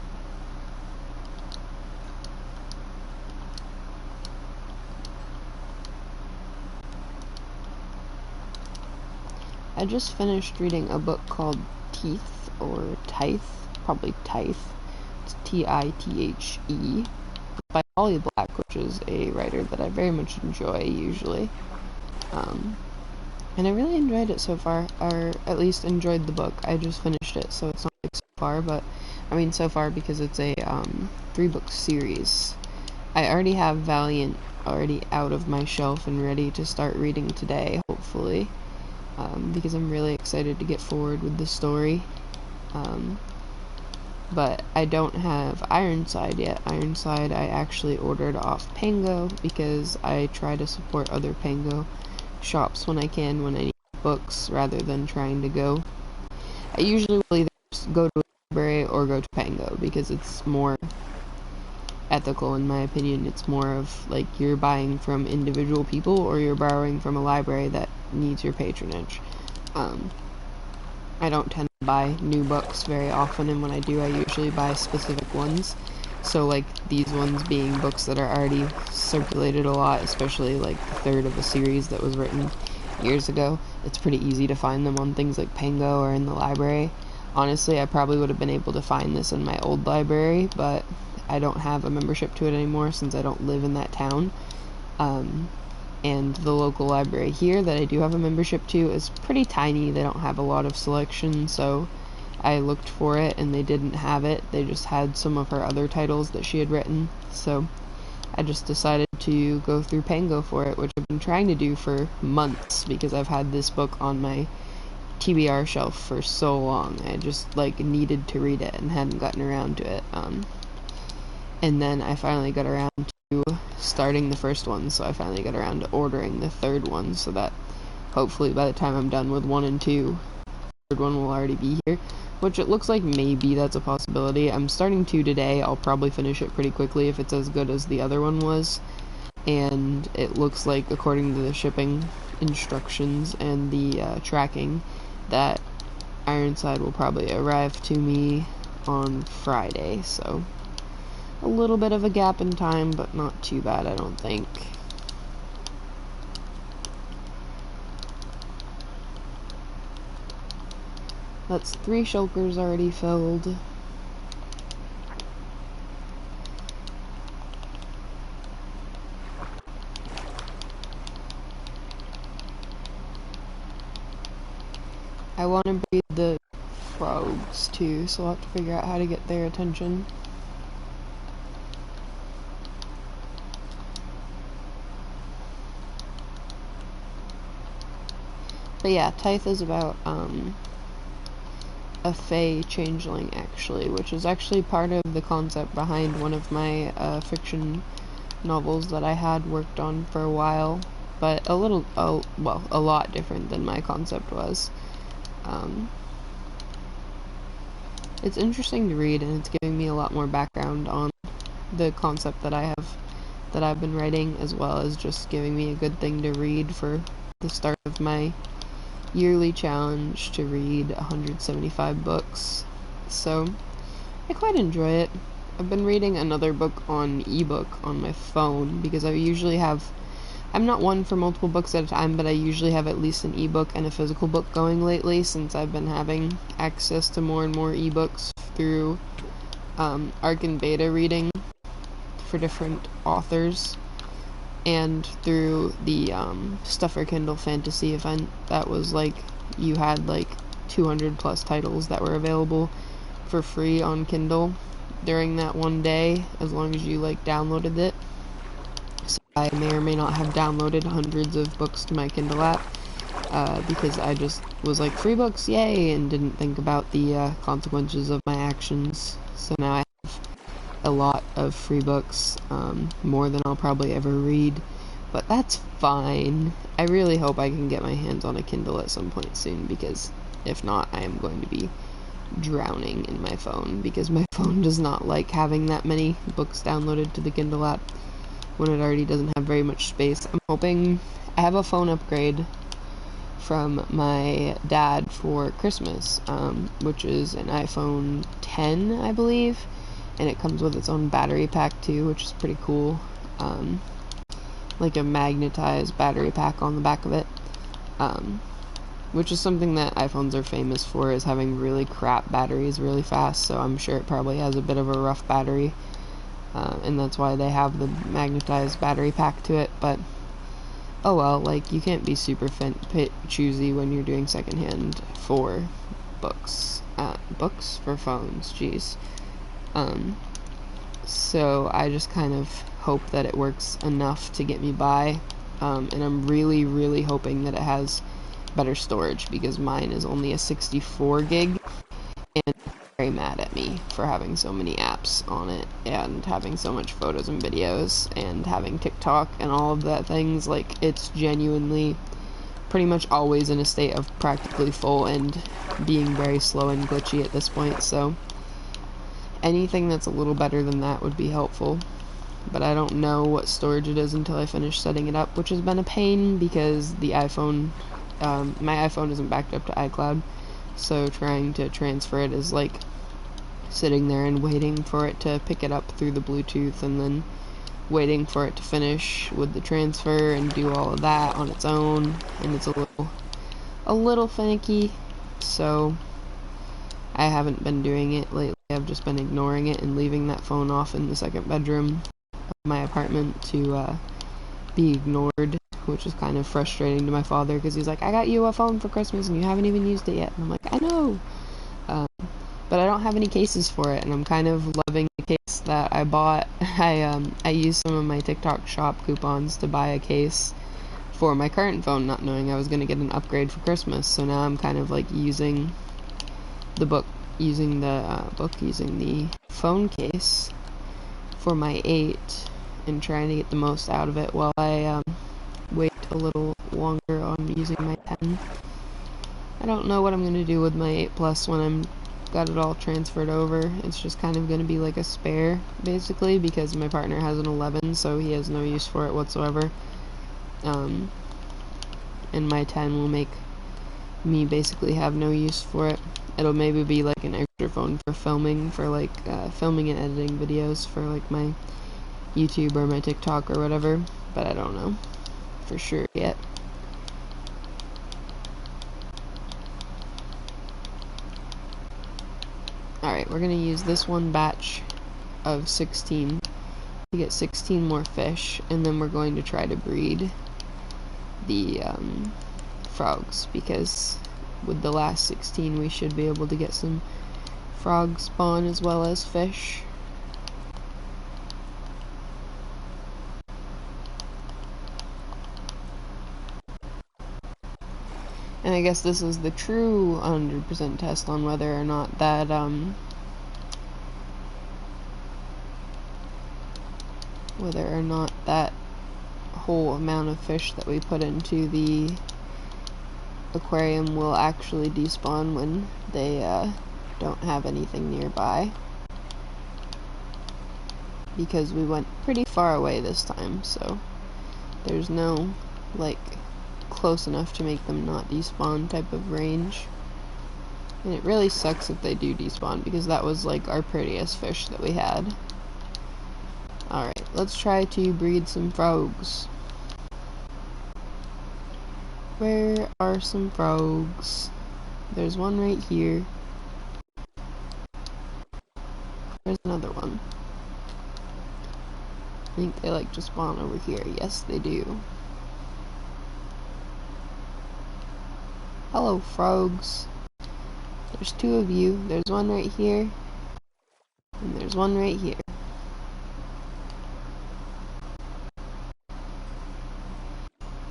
I just finished reading a book called Teeth, or Tithe, probably Tithe. It's T-I-T-H-E, by Holly Black, which is a writer that I very much enjoy, usually. And I really enjoyed it so far, or at least enjoyed the book. I just finished it, so it's not like so far, but, I mean so far because it's a 3-book series. I already have Valiant already out of my shelf and ready to start reading today, hopefully. Because I'm really excited to get forward with the story. But I don't have Ironside yet. Ironside I actually ordered off Pango because I try to support other Pango shops when I can, when I need books, rather than trying to go. I usually will either go to a library or go to Pango because it's more ethical in my opinion. It's more of like you're buying from individual people or you're borrowing from a library that needs your patronage. I don't tend to buy new books very often, and when I do, I usually buy specific ones. So like these ones being books that are already circulated a lot, especially like the third of a series that was written years ago. It's pretty easy to find them on things like Pango or in the library. Honestly, I probably would have been able to find this in my old library, but I don't have a membership to it anymore since I don't live in that town. And the local library here that I do have a membership to is pretty tiny. They don't have a lot of selection, so I looked for it and they didn't have it. They just had some of her other titles that she had written, so I just decided to go through Pango for it, which I've been trying to do for months because I've had this book on my TBR shelf for so long. I just like needed to read it and hadn't gotten around to it. And then I finally got around to starting the first one, so I finally got around to ordering the third one, so that hopefully by the time I'm done with 1 and 2, the third one will already be here, which it looks like maybe that's a possibility. I'm starting 2 today. I'll probably finish it pretty quickly if it's as good as the other one was, and it looks like, according to the shipping instructions and the tracking, that Ironside will probably arrive to me on Friday, so a little bit of a gap in time, but not too bad, I don't think. That's 3 shulkers already filled. I want to breed the frogs too, so I'll have to figure out how to get their attention. But yeah, Tithe is about a fae changeling, actually, which is actually part of the concept behind one of my fiction novels that I had worked on for a while, but a lot different than my concept was. It's interesting to read, and it's giving me a lot more background on the concept that I've been writing, as well as just giving me a good thing to read for the start of my yearly challenge to read 175 books. So I quite enjoy it. I've been reading another book on ebook on my phone, because I'm not one for multiple books at a time, but I usually have at least an ebook and a physical book going lately, since I've been having access to more and more ebooks through ARC and beta reading for different authors, and through the Stuff for Kindle Fantasy event that was like, you had like 200 plus titles that were available for free on Kindle during that one day, as long as you like downloaded it. So I may or may not have downloaded hundreds of books to my Kindle app, because I just was like, free books, yay, and didn't think about the consequences of my actions. So now I have a lot of free books, more than I'll probably ever read, but that's fine. I really hope I can get my hands on a Kindle at some point soon, because if not, I am going to be drowning in my phone, because my phone does not like having that many books downloaded to the Kindle app when it already doesn't have very much space. I'm hoping, I have a phone upgrade from my dad for Christmas, which is an iPhone 10, I believe, and it comes with its own battery pack too, which is pretty cool. Like a magnetized battery pack on the back of it, which is something that iPhones are famous for, is having really crap batteries really fast, so I'm sure it probably has a bit of a rough battery, and that's why they have the magnetized battery pack to it. But oh well, like, you can't be super choosy when you're doing secondhand for books. Books for phones, jeez. So I just kind of hope that it works enough to get me by, and I'm really, really hoping that it has better storage, because mine is only a 64 gig, and they're very mad at me for having so many apps on it, and having so much photos and videos, and having TikTok and all of that things. Like, it's genuinely pretty much always in a state of practically full and being very slow and glitchy at this point, so anything that's a little better than that would be helpful. But I don't know what storage it is until I finish setting it up, which has been a pain, because the iPhone, my iPhone isn't backed up to iCloud, so trying to transfer it is like sitting there and waiting for it to pick it up through the Bluetooth, and then waiting for it to finish with the transfer and do all of that on its own, and it's a little finicky, so I haven't been doing it lately. I've just been ignoring it and leaving that phone off in the second bedroom of my apartment to be ignored, which is kind of frustrating to my father, because he's like, I got you a phone for Christmas and you haven't even used it yet. And I'm like, I know, but I don't have any cases for it, and I'm kind of loving the case that I bought. I used some of my TikTok shop coupons to buy a case for my current phone, not knowing I was going to get an upgrade for Christmas, so now I'm kind of like using the phone case for my 8, and trying to get the most out of it while I wait a little longer on using my 10. I don't know what I'm going to do with my 8 Plus when I'm got it all transferred over. It's just kind of going to be like a spare, basically, because my partner has an 11, so he has no use for it whatsoever. And my 10 will make me basically have no use for it. It'll maybe be like an extra phone for filming, for like filming and editing videos for like my YouTube or my TikTok or whatever, but I don't know for sure yet. Alright, we're gonna use this one batch of 16 to get 16 more fish, and then we're going to try to breed the frogs, because with the last 16 we should be able to get some frog spawn as well as fish. And I guess this is the true 100% test on whether or not that whole amount of fish that we put into the aquarium will actually despawn when they don't have anything nearby. Because we went pretty far away this time, so there's no, like, close enough to make them not despawn type of range. And it really sucks if they do despawn, because that was, like, our prettiest fish that we had. Alright, let's try to breed some frogs. Where are some frogs? There's one right here. There's another one. I think they like to spawn over here. Yes, they do. Hello, frogs. There's 2 of you. There's one right here. And there's one right here.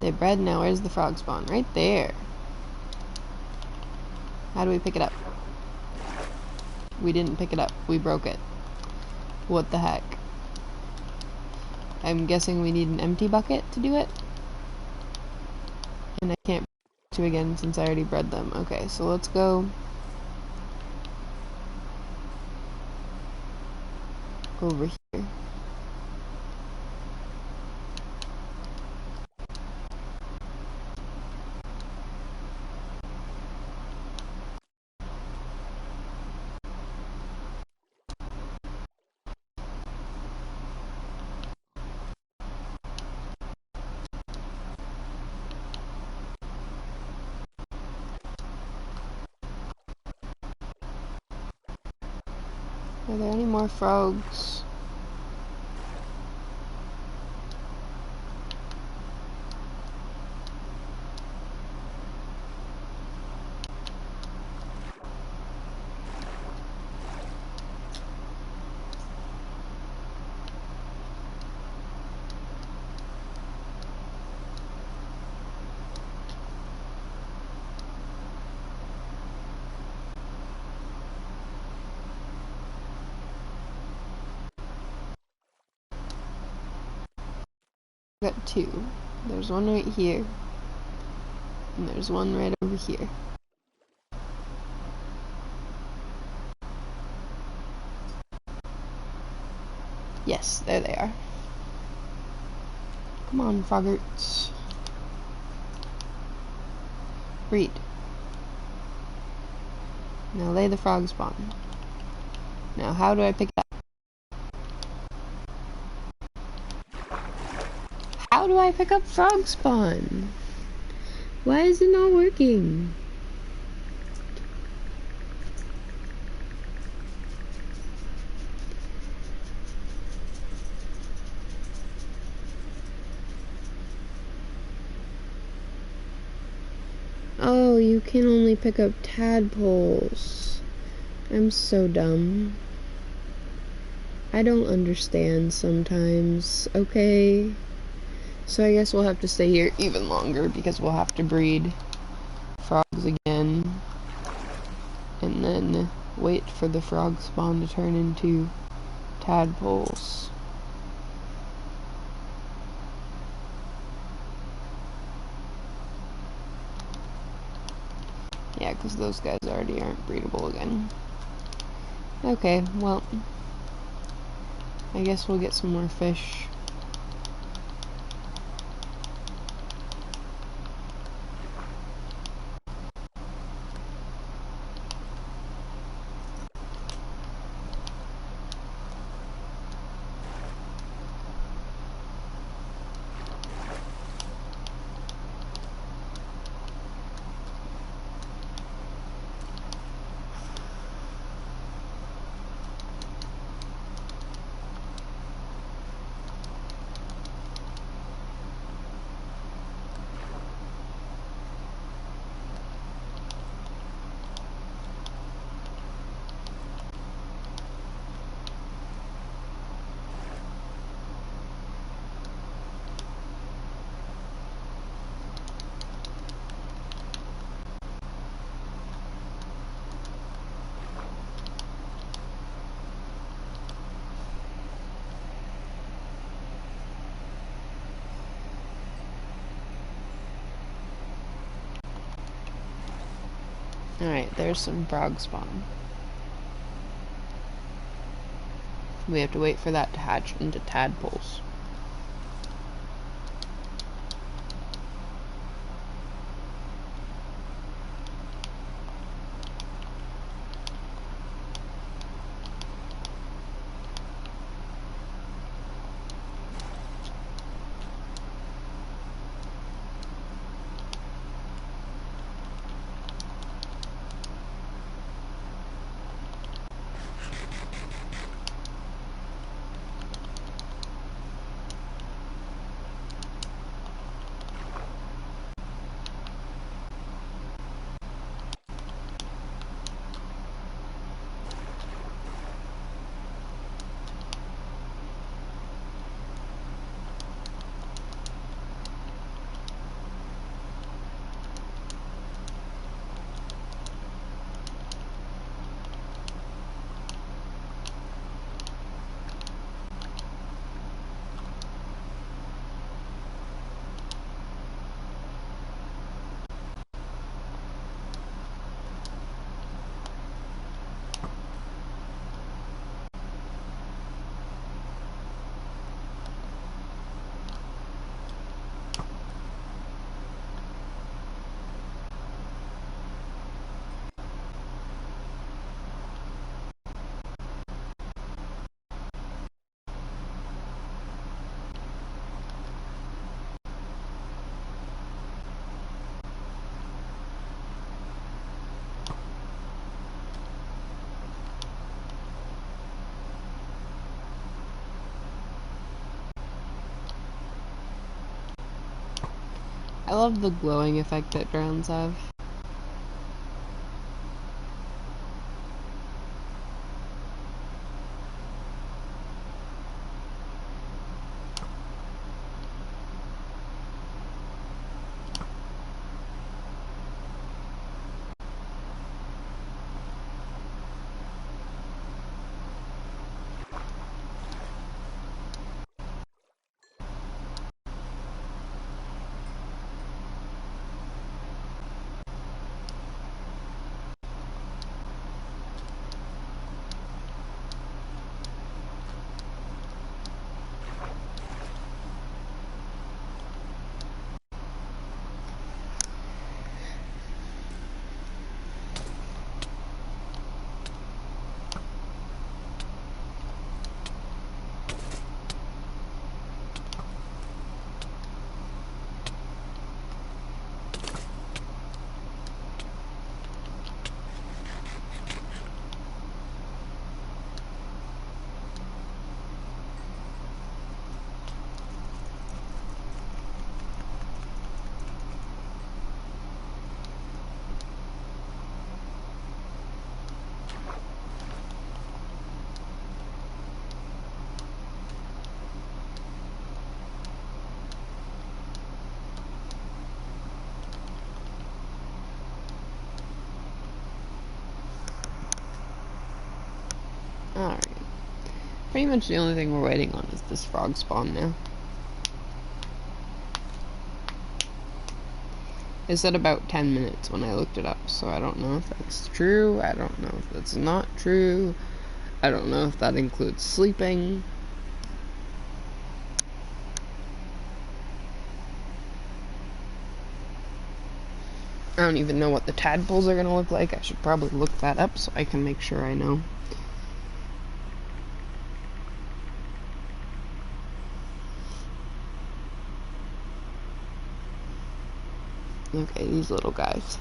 They bred. Now where's the frog spawn? Right there. How do we pick it up? We didn't pick it up. We broke it. What the heck? I'm guessing we need an empty bucket to do it. And I can't breed 2 again since I already bred them. Okay, so let's go over here. Are there any more frogs? Got 2. There's one right here. And there's one right over here. Yes, there they are. Come on, froggerts. Breed. Now lay the frog spawn. Now how do I pick it up? How do I pick up frog spawn? Why is it not working? Oh, you can only pick up tadpoles. I'm so dumb. I don't understand sometimes, okay? So I guess we'll have to stay here even longer because we'll have to breed frogs again. And then wait for the frog spawn to turn into tadpoles. because those guys already aren't breedable again. Okay, well, I guess we'll get some more fish. Alright, there's some frog spawn. We have to wait for that to hatch into tadpoles. I love the glowing effect that drones have. Alright. Pretty much the only thing we're waiting on is this frog spawn now. It said about 10 minutes when I looked it up, so I don't know if that's true. I don't know if that's not true. I don't know if that includes sleeping. I don't even know what the tadpoles are gonna look like. I should probably look that up so I can make sure I know. Okay, these little guys.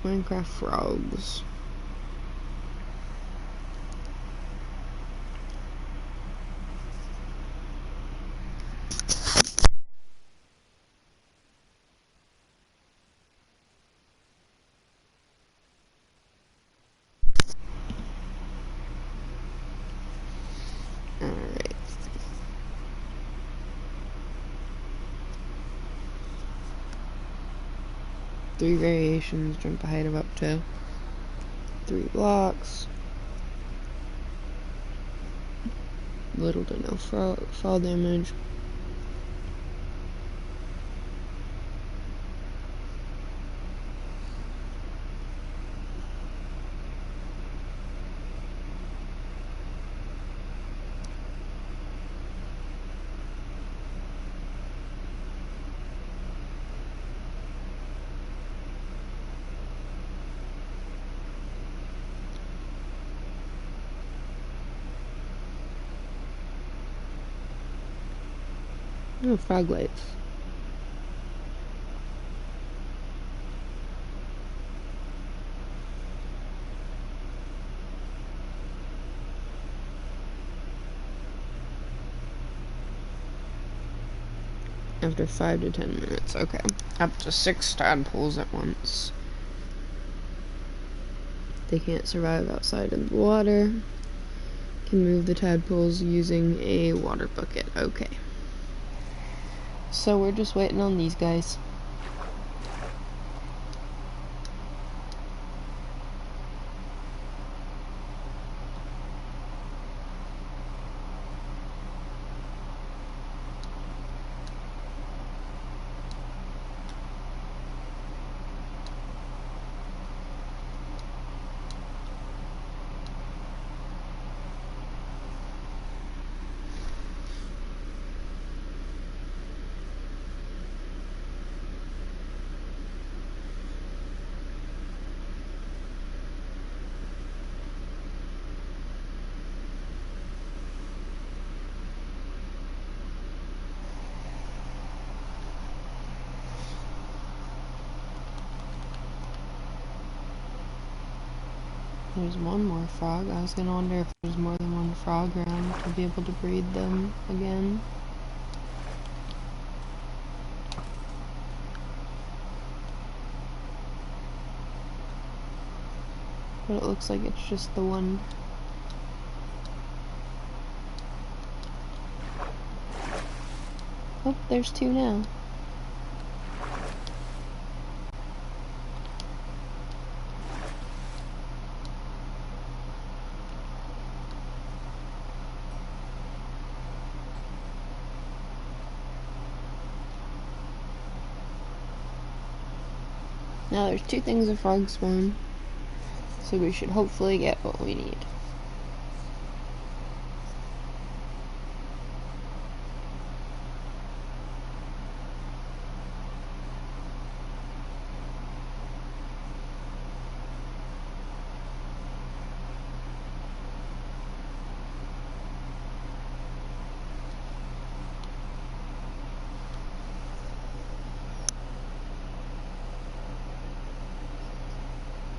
Minecraft frogs. Alright. Three variations, jump a height of up to 3 blocks. Little to no fall damage. Oh, frog legs. After 5 to 10 minutes. Okay. Up to 6 tadpoles at once. They can't survive outside in the water. Can move the tadpoles using a water bucket. Okay. So we're just waiting on these guys. There's one more frog. I was gonna wonder if there's more than one frog around to be able to breed them again. But it looks like it's just the one. Oh, there's 2 now. Now there's 2 things of frog spawn, so we should hopefully get what we need.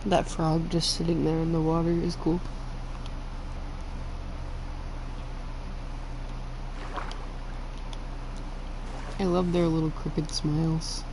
That frog just sitting there in the water is cool. I love their little crooked smiles.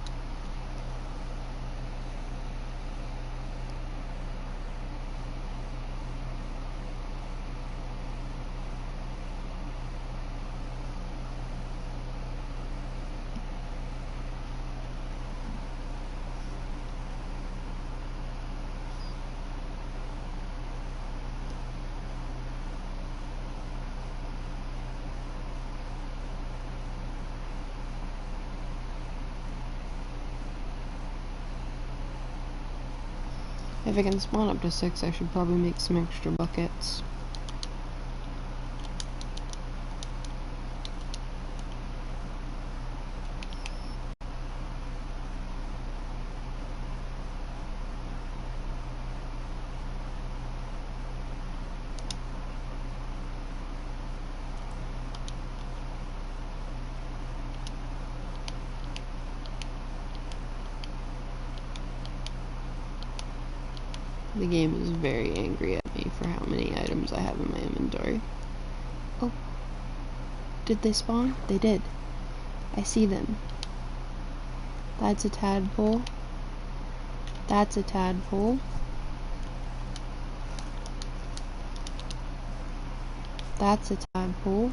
If I can spawn up to 6, I should probably make some extra buckets. The game is very angry at me for how many items I have in my inventory. Oh. Did they spawn? They did. I see them. That's a tadpole. That's a tadpole. That's a tadpole.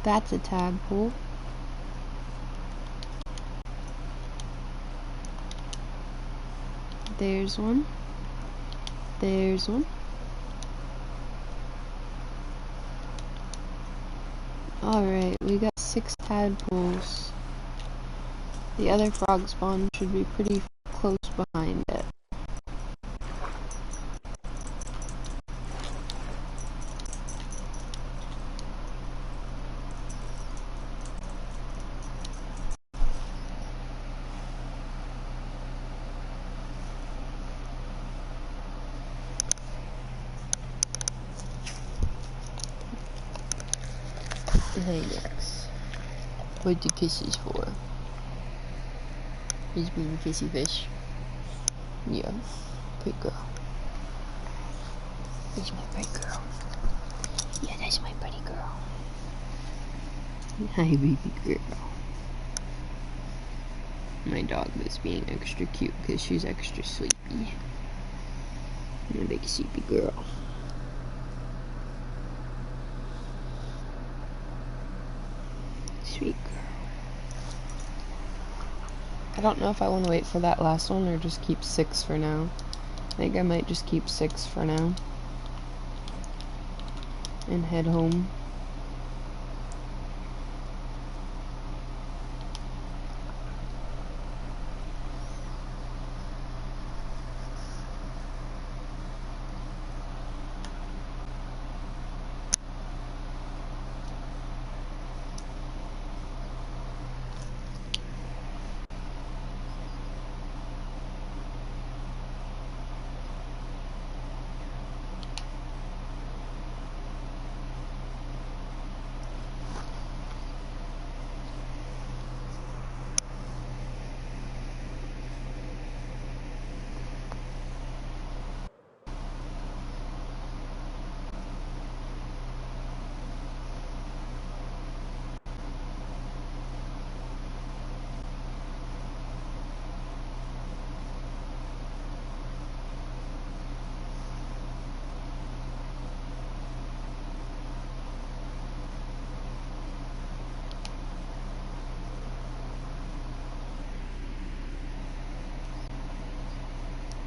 That's a tadpole. There's one. There's one. Alright, we got 6 tadpoles. The other frog spawn should be pretty close behind it. Hey Max, what the kisses for? He's being a kissy fish. Yeah, good girl. That's my pretty girl. Yeah, that's my pretty girl. Hi, baby girl. My dog is being extra cute because she's extra sleepy. I'm a big sleepy girl. Sweet girl. I don't know if I want to wait for that last one or just keep 6 for now. I think I might just keep 6 for now. And head home.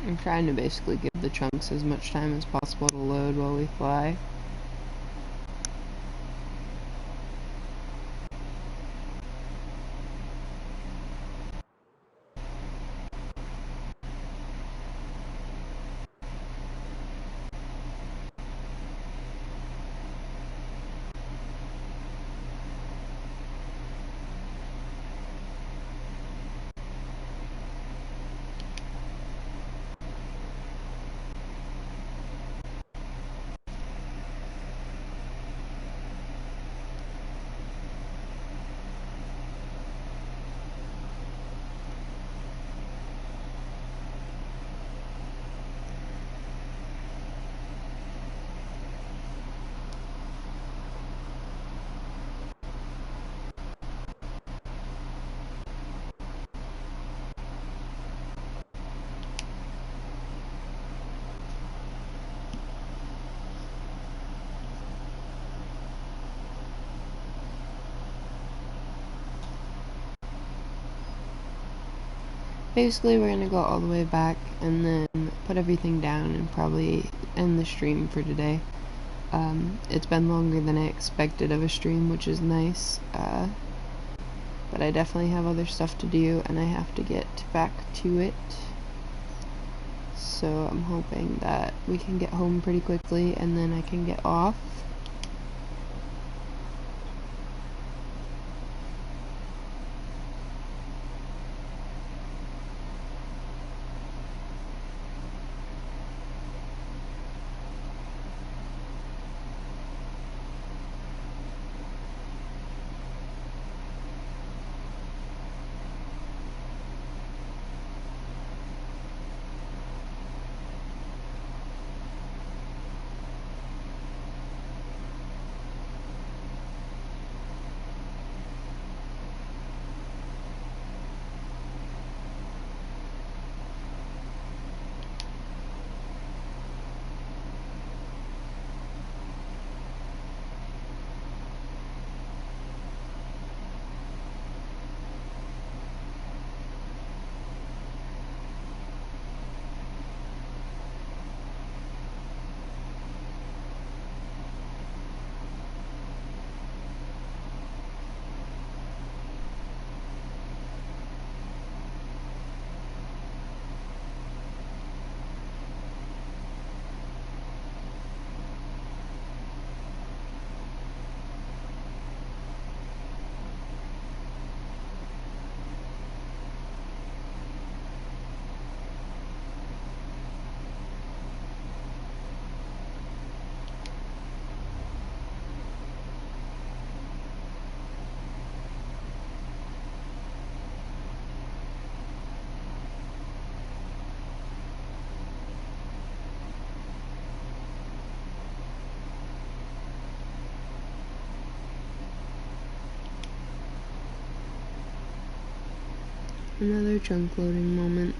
I'm trying to basically give the chunks as much time as possible to load while we fly. Basically, we're gonna go all the way back and then put everything down and probably end the stream for today. It's been longer than I expected of a stream, which is nice, but I definitely have other stuff to do and I have to get back to it. so I'm hoping that we can get home pretty quickly and then I can get off. Another chunk loading moment.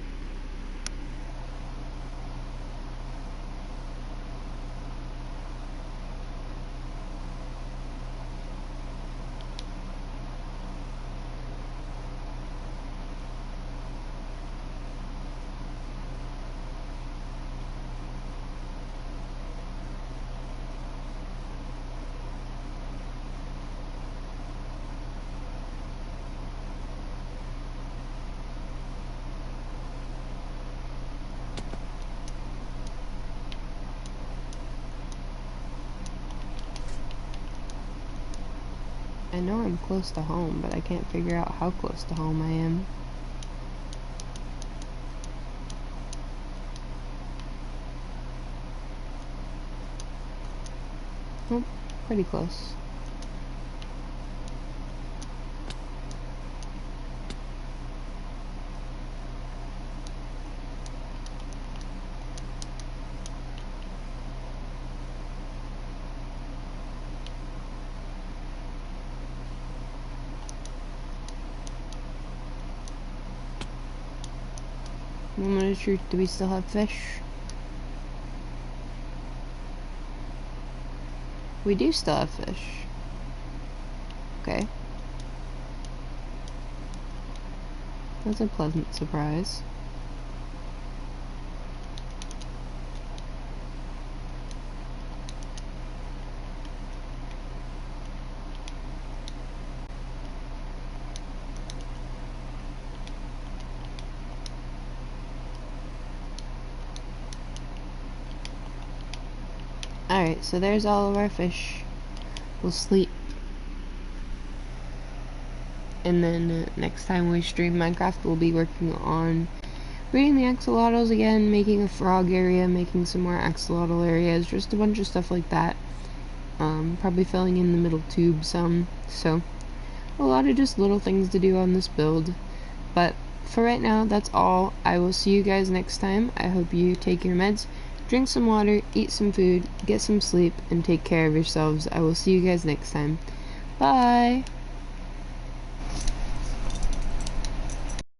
I know I'm close to home, but I can't figure out how close to home I am. Oh, pretty close. Moment of truth, do we still have fish? We do still have fish. Okay. That's a pleasant surprise. Alright, so there's all of our fish. We'll sleep. And then next time we stream Minecraft, we'll be working on breeding the axolotls again, making a frog area, making some more axolotl areas, just a bunch of stuff like that. Probably filling in the middle tube some. So, a lot of just little things to do on this build. But for right now, that's all. I will see you guys next time. I hope you take your meds, drink some water, eat some food, get some sleep, and take care of yourselves. I will see you guys next time. Bye!